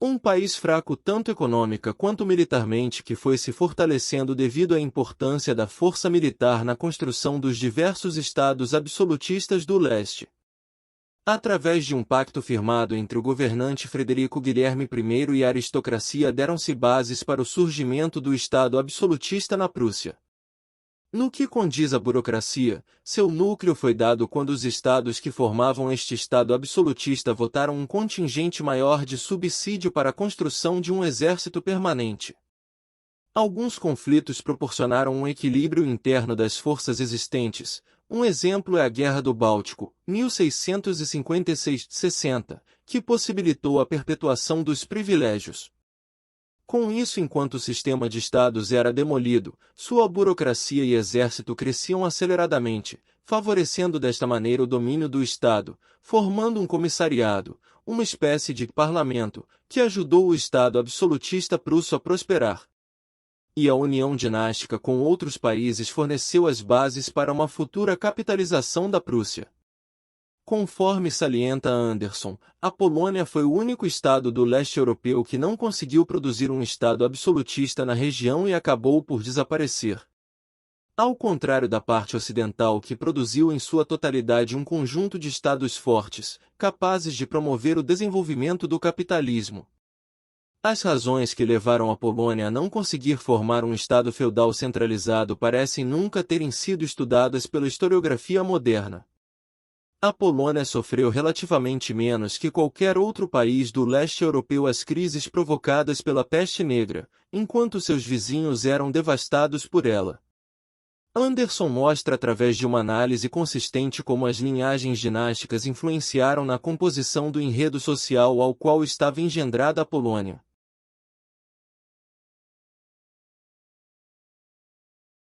Um país fraco tanto econômica quanto militarmente que foi se fortalecendo devido à importância da força militar na construção dos diversos estados absolutistas do leste. Através de um pacto firmado entre o governante Frederico Guilherme I e a aristocracia deram-se bases para o surgimento do Estado absolutista na Prússia. No que condiz à burocracia, seu núcleo foi dado quando os estados que formavam este Estado absolutista votaram um contingente maior de subsídio para a construção de um exército permanente. Alguns conflitos proporcionaram um equilíbrio interno das forças existentes. Um exemplo é a Guerra do Báltico, 1656-60, que possibilitou a perpetuação dos privilégios. Com isso, enquanto o sistema de estados era demolido, sua burocracia e exército cresciam aceleradamente, favorecendo desta maneira o domínio do Estado, formando um comissariado, uma espécie de parlamento, que ajudou o Estado absolutista prusso a prosperar. E a união dinástica com outros países forneceu as bases para uma futura capitalização da Prússia. Conforme salienta Anderson, a Polônia foi o único estado do leste europeu que não conseguiu produzir um estado absolutista na região e acabou por desaparecer. Ao contrário da parte ocidental que produziu em sua totalidade um conjunto de estados fortes, capazes de promover o desenvolvimento do capitalismo. As razões que levaram a Polônia a não conseguir formar um estado feudal centralizado parecem nunca terem sido estudadas pela historiografia moderna. A Polônia sofreu relativamente menos que qualquer outro país do leste europeu as crises provocadas pela peste negra, enquanto seus vizinhos eram devastados por ela. Anderson mostra através de uma análise consistente como as linhagens dinásticas influenciaram na composição do enredo social ao qual estava engendrada a Polônia.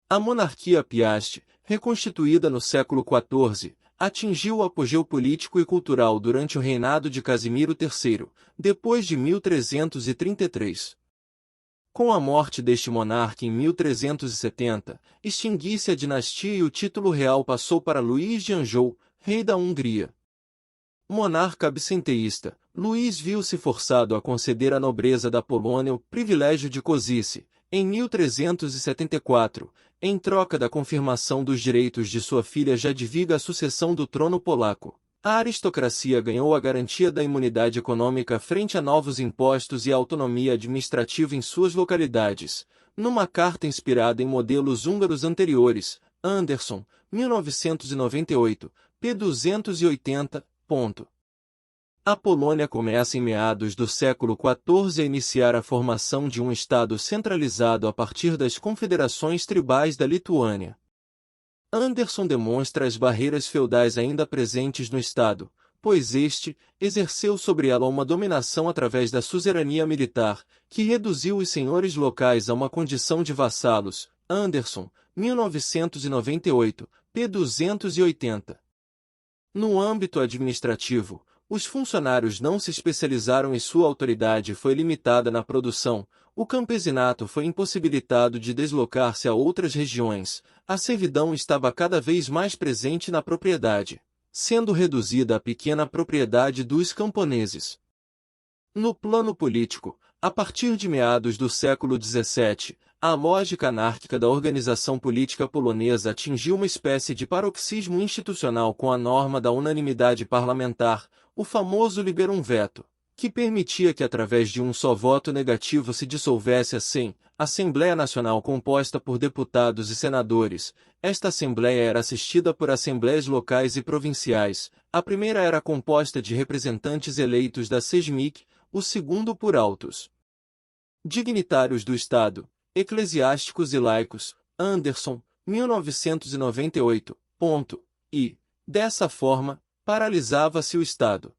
A monarquia Piast, reconstituída no século XIV, atingiu o apogeu político e cultural durante o reinado de Casimiro III, depois de 1333. Com a morte deste monarca em 1370, extinguiu-se a dinastia e o título real passou para Luís de Anjou, rei da Hungria. Monarca absenteísta, Luís viu-se forçado a conceder à nobreza da Polônia o privilégio de cosice, em 1374, em troca da confirmação dos direitos de sua filha Jadwiga à sucessão do trono polaco. A aristocracia ganhou a garantia da imunidade econômica frente a novos impostos e a autonomia administrativa em suas localidades, numa carta inspirada em modelos húngaros anteriores, Anderson, 1998, p. 280. A Polônia começa em meados do século XIV a iniciar a formação de um Estado centralizado a partir das confederações tribais da Lituânia. Anderson demonstra as barreiras feudais ainda presentes no Estado, pois este exerceu sobre ela uma dominação através da suzerania militar, que reduziu os senhores locais a uma condição de vassalos. Anderson, 1998, p. 280. No âmbito administrativo, os funcionários não se especializaram e sua autoridade foi limitada na produção, o campesinato foi impossibilitado de deslocar-se a outras regiões, a servidão estava cada vez mais presente na propriedade, sendo reduzida à pequena propriedade dos camponeses. No plano político, a partir de meados do século XVII, a lógica anárquica da organização política polonesa atingiu uma espécie de paroxismo institucional com a norma da unanimidade parlamentar, o famoso liberum veto, que permitia que através de um só voto negativo se dissolvesse a Assembleia Nacional composta por deputados e senadores. Esta Assembleia era assistida por assembleias locais e provinciais. A primeira era composta de representantes eleitos da Sejmik, o segundo por altos dignitários do Estado, eclesiásticos e laicos. Anderson, 1998. E, dessa forma, paralisava-se o Estado.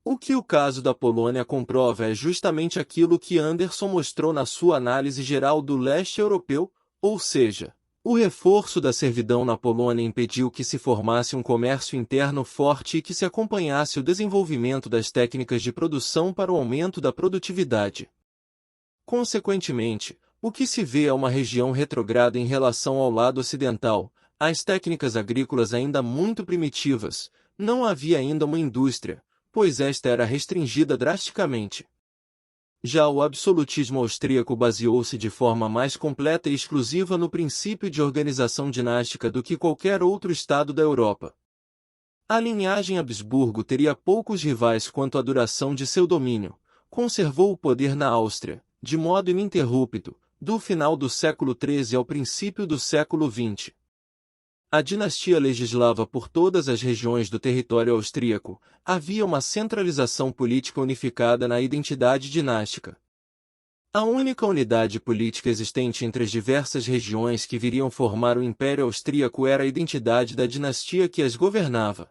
O que o caso da Polônia comprova é justamente aquilo que Anderson mostrou na sua análise geral do leste europeu, ou seja, o reforço da servidão na Polônia impediu que se formasse um comércio interno forte e que se acompanhasse o desenvolvimento das técnicas de produção para o aumento da produtividade. Consequentemente, o que se vê é uma região retrograda em relação ao lado ocidental, as técnicas agrícolas ainda muito primitivas, não havia ainda uma indústria, pois esta era restringida drasticamente. Já o absolutismo austríaco baseou-se de forma mais completa e exclusiva no princípio de organização dinástica do que qualquer outro estado da Europa. A linhagem Habsburgo teria poucos rivais quanto à duração de seu domínio, conservou o poder na Áustria, de modo ininterrupto, do final do século XIII ao princípio do século XX. A dinastia legislava por todas as regiões do território austríaco, havia uma centralização política unificada na identidade dinástica. A única unidade política existente entre as diversas regiões que viriam formar o Império Austríaco era a identidade da dinastia que as governava.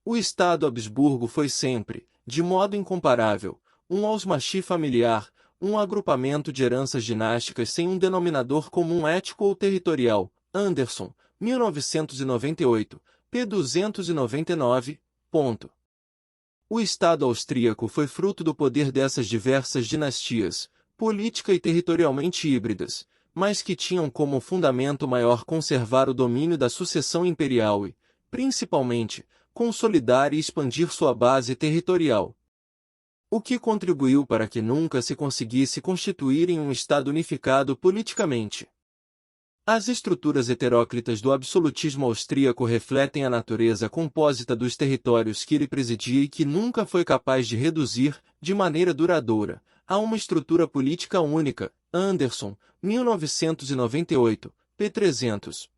O Estado Habsburgo foi sempre, de modo incomparável, um Hausmacht familiar, um agrupamento de heranças dinásticas sem um denominador comum ético ou territorial. Anderson, 1998, p. 299. O Estado austríaco foi fruto do poder dessas diversas dinastias, política e territorialmente híbridas, mas que tinham como fundamento maior conservar o domínio da sucessão imperial e, principalmente, consolidar e expandir sua base territorial. O que contribuiu para que nunca se conseguisse constituir em um Estado unificado politicamente. As estruturas heteróclitas do absolutismo austríaco refletem a natureza compósita dos territórios que ele presidia e que nunca foi capaz de reduzir, de maneira duradoura, a uma estrutura política única. Anderson, 1998, p. 300.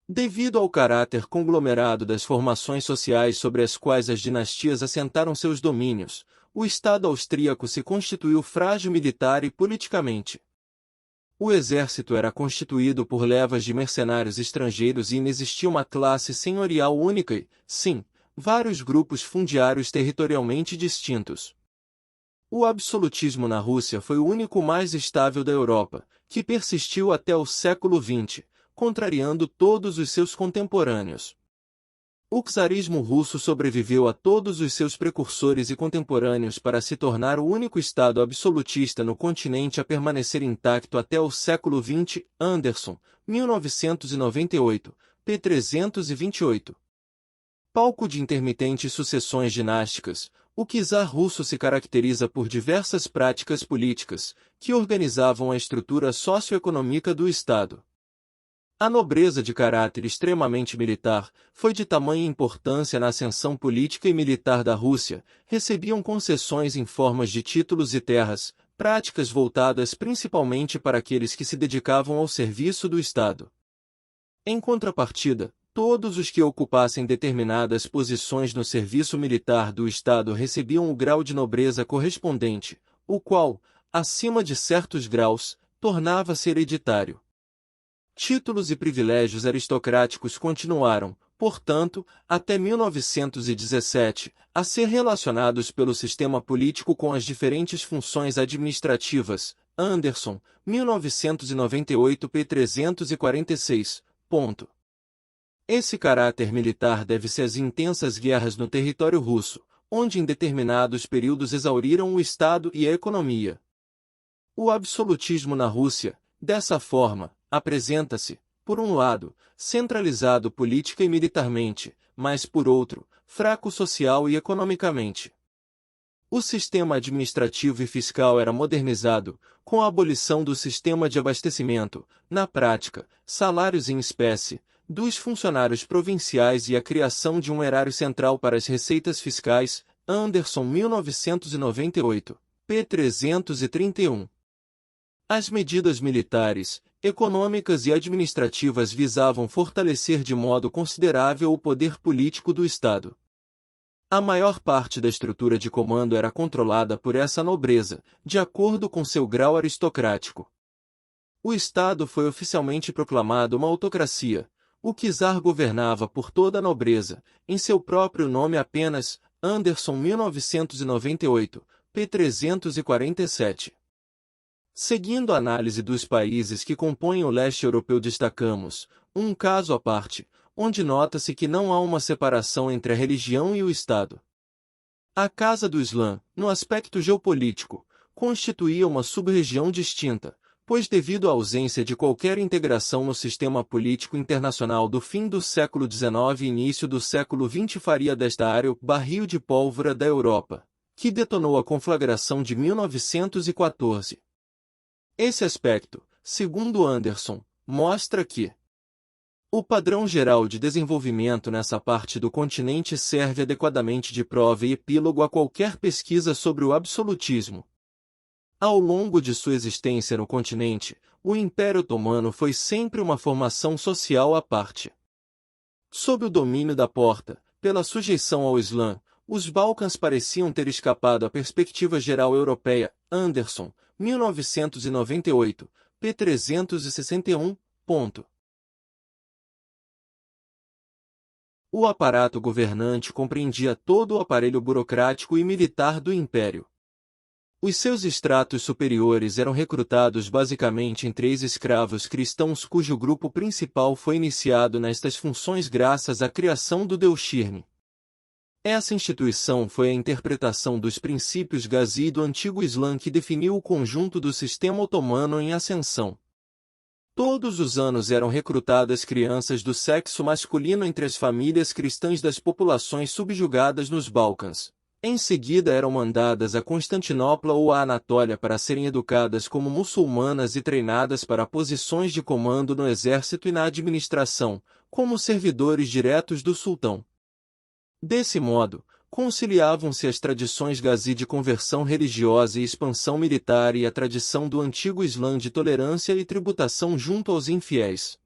Devido ao caráter conglomerado das formações sociais sobre as quais as dinastias assentaram seus domínios, o Estado austríaco se constituiu frágil militar e politicamente. O exército era constituído por levas de mercenários estrangeiros e inexistia uma classe senhorial única e, sim, vários grupos fundiários territorialmente distintos. O absolutismo na Rússia foi o único mais estável da Europa, que persistiu até o século XX, contrariando todos os seus contemporâneos. O czarismo russo sobreviveu a todos os seus precursores e contemporâneos para se tornar o único Estado absolutista no continente a permanecer intacto até o século XX. Anderson, 1998, p. 328. Palco de intermitentes sucessões dinásticas, o czar russo se caracteriza por diversas práticas políticas, que organizavam a estrutura socioeconômica do Estado. A nobreza de caráter extremamente militar foi de tamanha importância na ascensão política e militar da Rússia, recebiam concessões em formas de títulos e terras, práticas voltadas principalmente para aqueles que se dedicavam ao serviço do Estado. Em contrapartida, todos os que ocupassem determinadas posições no serviço militar do Estado recebiam o grau de nobreza correspondente, o qual, acima de certos graus, tornava-se hereditário. Títulos e privilégios aristocráticos continuaram, portanto, até 1917, a ser relacionados pelo sistema político com as diferentes funções administrativas. Anderson, 1998, p. 346. Esse caráter militar deve-se às intensas guerras no território russo, onde em determinados períodos exauriram o Estado e a economia. O absolutismo na Rússia, dessa forma, apresenta-se, por um lado, centralizado política e militarmente, mas por outro, fraco social e economicamente. O sistema administrativo e fiscal era modernizado, com a abolição do sistema de abastecimento, na prática, salários em espécie, dos funcionários provinciais e a criação de um erário central para as receitas fiscais. Anderson, 1998, p. 331. As medidas militares, econômicas e administrativas visavam fortalecer de modo considerável o poder político do Estado. A maior parte da estrutura de comando era controlada por essa nobreza, de acordo com seu grau aristocrático. O Estado foi oficialmente proclamado uma autocracia. O czar governava por toda a nobreza, em seu próprio nome apenas. Anderson, 1998, p. 347. Seguindo a análise dos países que compõem o leste europeu, destacamos um caso à parte, onde nota-se que não há uma separação entre a religião e o Estado. A Casa do Islã, no aspecto geopolítico, constituía uma sub-região distinta, pois devido à ausência de qualquer integração no sistema político internacional do fim do século XIX e início do século XX, faria desta área o barril de pólvora da Europa, que detonou a conflagração de 1914. Esse aspecto, segundo Anderson, mostra que o padrão geral de desenvolvimento nessa parte do continente serve adequadamente de prova e epílogo a qualquer pesquisa sobre o absolutismo. Ao longo de sua existência no continente, o Império Otomano foi sempre uma formação social à parte. Sob o domínio da Porta, pela sujeição ao Islã, os Balcãs pareciam ter escapado à perspectiva geral europeia. Anderson, 1998, p. 361. O aparato governante compreendia todo o aparelho burocrático e militar do Império. Os seus estratos superiores eram recrutados basicamente em 3 escravos cristãos cujo grupo principal foi iniciado nestas funções graças à criação do Delshirme. Essa instituição foi a interpretação dos princípios Ghazi do antigo Islã que definiu o conjunto do sistema otomano em ascensão. Todos os anos eram recrutadas crianças do sexo masculino entre as famílias cristãs das populações subjugadas nos Balcãs. Em seguida eram mandadas a Constantinopla ou a Anatólia para serem educadas como muçulmanas e treinadas para posições de comando no exército e na administração, como servidores diretos do sultão. Desse modo, conciliavam-se as tradições Ghazi de conversão religiosa e expansão militar e a tradição do antigo Islã de tolerância e tributação junto aos infiéis.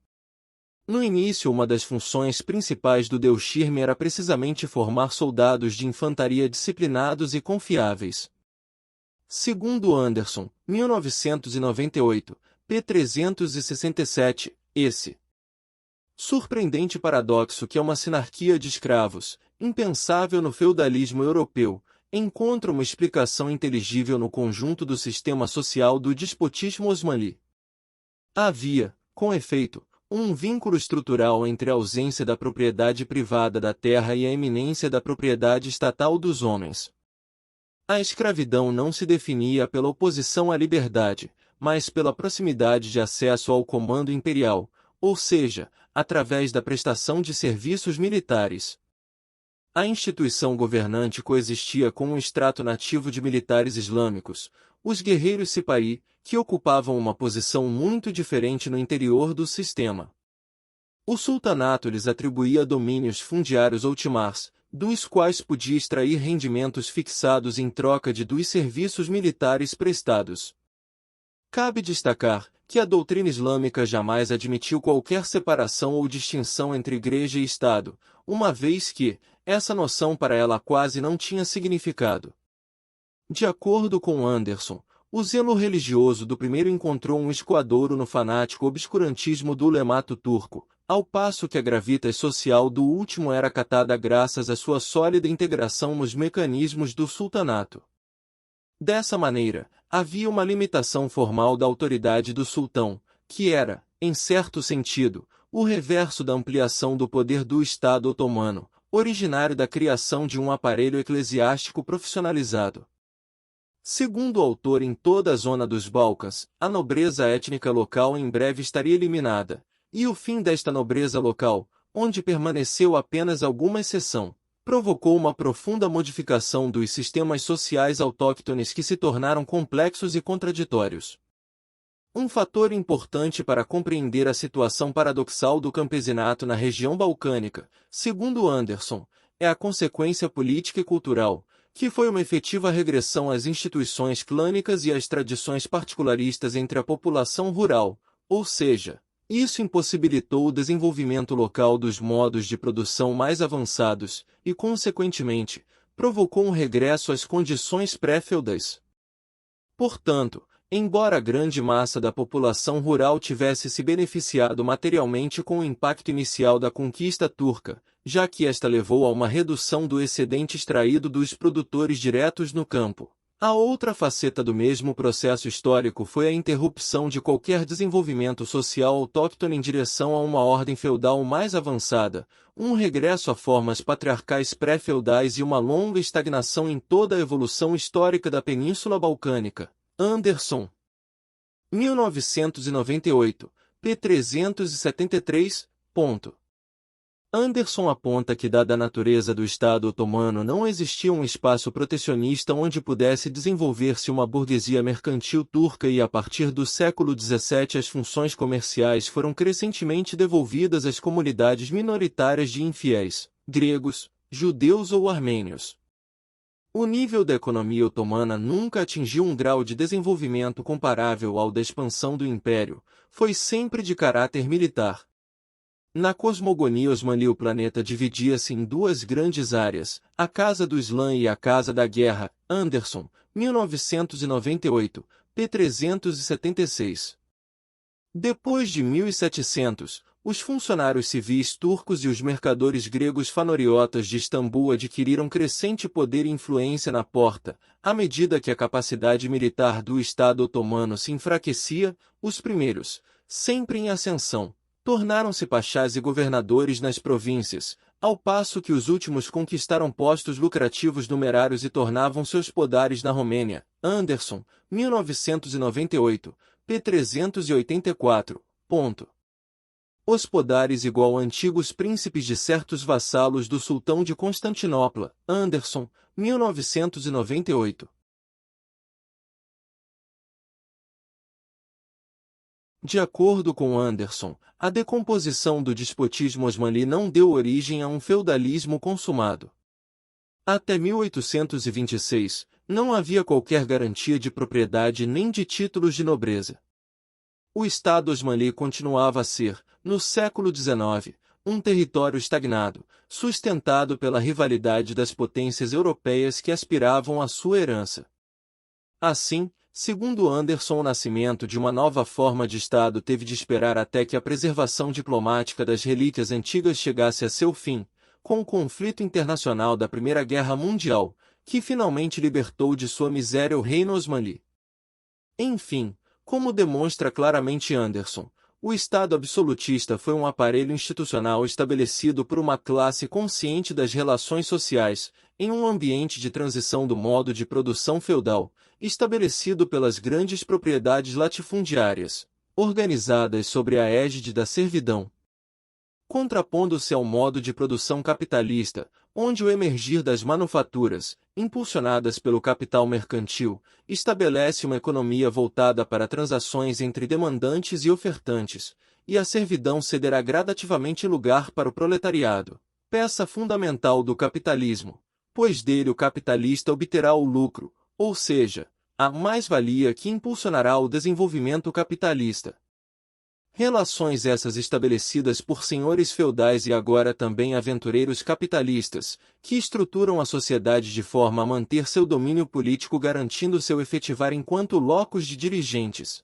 No início, uma das funções principais do Delshirme era precisamente formar soldados de infantaria disciplinados e confiáveis. Segundo Anderson, 1998, p. 367, esse surpreendente paradoxo que é uma sinarquia de escravos, impensável no feudalismo europeu, encontra uma explicação inteligível no conjunto do sistema social do despotismo osmani. Havia, com efeito, um vínculo estrutural entre a ausência da propriedade privada da terra e a eminência da propriedade estatal dos homens. A escravidão não se definia pela oposição à liberdade, mas pela proximidade de acesso ao comando imperial, ou seja, através da prestação de serviços militares. A instituição governante coexistia com um extrato nativo de militares islâmicos, os guerreiros Sipahi, que ocupavam uma posição muito diferente no interior do sistema. O sultanato lhes atribuía domínios fundiários ou timars, dos quais podia extrair rendimentos fixados em troca dos serviços militares prestados. Cabe destacar que a doutrina islâmica jamais admitiu qualquer separação ou distinção entre igreja e Estado, uma vez que, essa noção para ela quase não tinha significado. De acordo com Anderson, o zelo religioso do primeiro encontrou um escoadouro no fanático obscurantismo do ulemato turco, ao passo que a gravitas social do último era acatada graças à sua sólida integração nos mecanismos do sultanato. Dessa maneira, havia uma limitação formal da autoridade do sultão, que era, em certo sentido, o reverso da ampliação do poder do Estado otomano, originário da criação de um aparelho eclesiástico profissionalizado. Segundo o autor, em toda a zona dos Balcãs, a nobreza étnica local em breve estaria eliminada, e o fim desta nobreza local, onde permaneceu apenas alguma exceção, provocou uma profunda modificação dos sistemas sociais autóctones que se tornaram complexos e contraditórios. Um fator importante para compreender a situação paradoxal do campesinato na região balcânica, segundo Anderson, é a consequência política e cultural, que foi uma efetiva regressão às instituições clânicas e às tradições particularistas entre a população rural, ou seja, isso impossibilitou o desenvolvimento local dos modos de produção mais avançados e, consequentemente, provocou um regresso às condições pré-feudais. Portanto, embora a grande massa da população rural tivesse se beneficiado materialmente com o impacto inicial da conquista turca, já que esta levou a uma redução do excedente extraído dos produtores diretos no campo, a outra faceta do mesmo processo histórico foi a interrupção de qualquer desenvolvimento social autóctone em direção a uma ordem feudal mais avançada, um regresso a formas patriarcais pré-feudais e uma longa estagnação em toda a evolução histórica da Península Balcânica. Anderson, 1998, p. 373. Anderson aponta que, dada a natureza do Estado otomano, não existia um espaço protecionista onde pudesse desenvolver-se uma burguesia mercantil turca e, a partir do século XVII, as funções comerciais foram crescentemente devolvidas às comunidades minoritárias de infiéis, gregos, judeus ou armênios. O nível da economia otomana nunca atingiu um grau de desenvolvimento comparável ao da expansão do Império, foi sempre de caráter militar. Na cosmogonia osmani o planeta dividia-se em duas grandes áreas, a Casa do Islã e a Casa da Guerra, Anderson, 1998, p. 376. Depois de 1700, os funcionários civis turcos e os mercadores gregos fanariotas de Istambul adquiriram crescente poder e influência na Porta, à medida que a capacidade militar do Estado otomano se enfraquecia. Os primeiros, sempre em ascensão, tornaram-se pachás e governadores nas províncias, ao passo que os últimos conquistaram postos lucrativos numerários e tornavam seus podares na Romênia. Anderson, 1998, p. 384. Os podares igual a antigos príncipes de certos vassalos do sultão de Constantinopla. Anderson, 1998. De acordo com Anderson, a decomposição do despotismo osmani não deu origem a um feudalismo consumado. Até 1826, não havia qualquer garantia de propriedade nem de títulos de nobreza. O Estado osmani continuava a ser, no século XIX, um território estagnado, sustentado pela rivalidade das potências europeias que aspiravam à sua herança. Assim, segundo Anderson, o nascimento de uma nova forma de Estado teve de esperar até que a preservação diplomática das relíquias antigas chegasse a seu fim, com o conflito internacional da Primeira Guerra Mundial, que finalmente libertou de sua miséria o reino osmani. Enfim, como demonstra claramente Anderson, o Estado absolutista foi um aparelho institucional estabelecido por uma classe consciente das relações sociais, em um ambiente de transição do modo de produção feudal, estabelecido pelas grandes propriedades latifundiárias, organizadas sobre a égide da servidão. Contrapondo-se ao modo de produção capitalista, onde o emergir das manufaturas, impulsionadas pelo capital mercantil, estabelece uma economia voltada para transações entre demandantes e ofertantes, e a servidão cederá gradativamente lugar para o proletariado, peça fundamental do capitalismo, pois dele o capitalista obterá o lucro, ou seja, a mais-valia que impulsionará o desenvolvimento capitalista. Relações essas estabelecidas por senhores feudais e agora também aventureiros capitalistas, que estruturam a sociedade de forma a manter seu domínio político garantindo seu efetivar enquanto locus de dirigentes.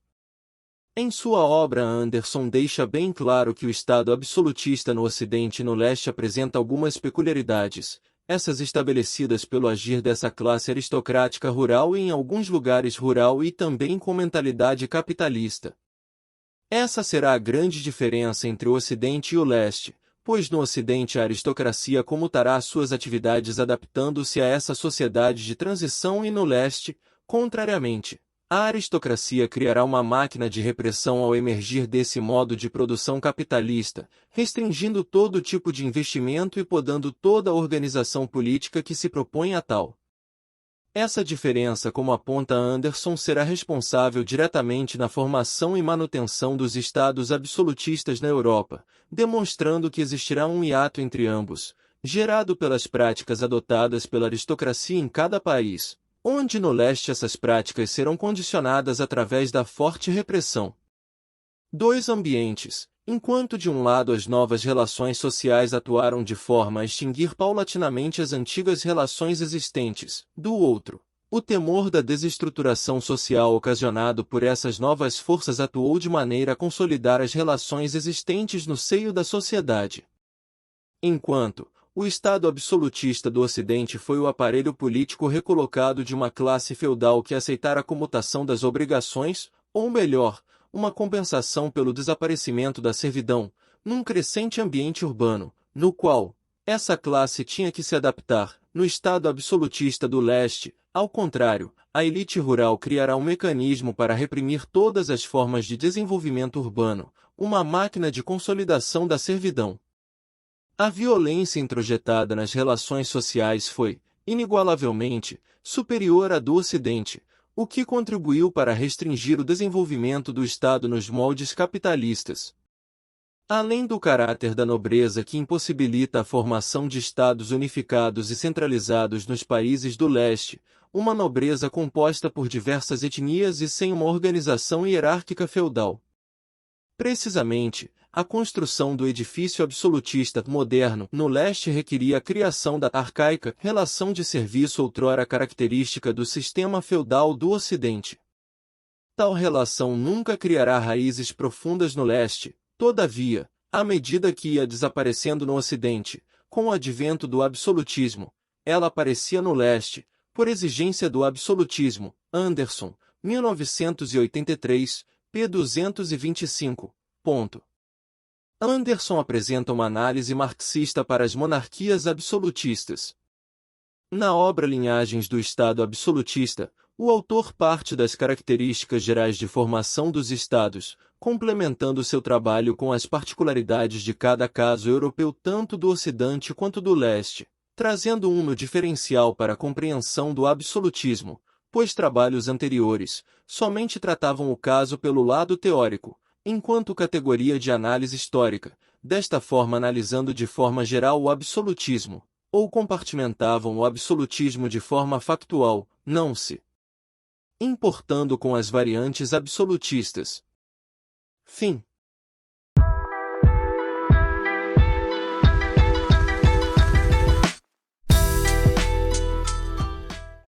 Em sua obra Anderson deixa bem claro que o Estado absolutista no Ocidente e no Leste apresenta algumas peculiaridades, essas estabelecidas pelo agir dessa classe aristocrática rural e em alguns lugares rural e também com mentalidade capitalista. Essa será a grande diferença entre o Ocidente e o Leste, pois no Ocidente a aristocracia comutará suas atividades adaptando-se a essa sociedade de transição e no Leste, contrariamente, a aristocracia criará uma máquina de repressão ao emergir desse modo de produção capitalista, restringindo todo tipo de investimento e podando toda a organização política que se propõe a tal. Essa diferença, como aponta Anderson, será responsável diretamente na formação e manutenção dos estados absolutistas na Europa, demonstrando que existirá um hiato entre ambos, gerado pelas práticas adotadas pela aristocracia em cada país, onde no leste essas práticas serão condicionadas através da forte repressão. Dois ambientes. Enquanto de um lado as novas relações sociais atuaram de forma a extinguir paulatinamente as antigas relações existentes, do outro, o temor da desestruturação social ocasionado por essas novas forças atuou de maneira a consolidar as relações existentes no seio da sociedade. Enquanto o Estado absolutista do Ocidente foi o aparelho político recolocado de uma classe feudal que aceitara a comutação das obrigações, ou melhor, uma compensação pelo desaparecimento da servidão, num crescente ambiente urbano, no qual essa classe tinha que se adaptar. No Estado absolutista do Leste, ao contrário, a elite rural criará um mecanismo para reprimir todas as formas de desenvolvimento urbano, uma máquina de consolidação da servidão. A violência introjetada nas relações sociais foi, inigualavelmente, superior à do Ocidente, o que contribuiu para restringir o desenvolvimento do Estado nos moldes capitalistas. Além do caráter da nobreza que impossibilita a formação de Estados unificados e centralizados nos países do leste, uma nobreza composta por diversas etnias e sem uma organização hierárquica feudal. Precisamente, A construção do edifício absolutista moderno no leste requeria a criação da arcaica relação de serviço outrora característica do sistema feudal do Ocidente. Tal relação nunca criará raízes profundas no leste, todavia, à medida que ia desaparecendo no Ocidente, com o advento do absolutismo, ela aparecia no leste, por exigência do absolutismo. Anderson, 1983, p. 225. Anderson apresenta uma análise marxista para as monarquias absolutistas. Na obra Linhagens do Estado Absolutista, o autor parte das características gerais de formação dos estados, complementando seu trabalho com as particularidades de cada caso europeu tanto do Ocidente quanto do Leste, trazendo um diferencial para a compreensão do absolutismo, pois trabalhos anteriores somente tratavam o caso pelo lado teórico, enquanto categoria de análise histórica, desta forma analisando de forma geral o absolutismo, ou compartimentavam o absolutismo de forma factual, não se importando com as variantes absolutistas. Fim.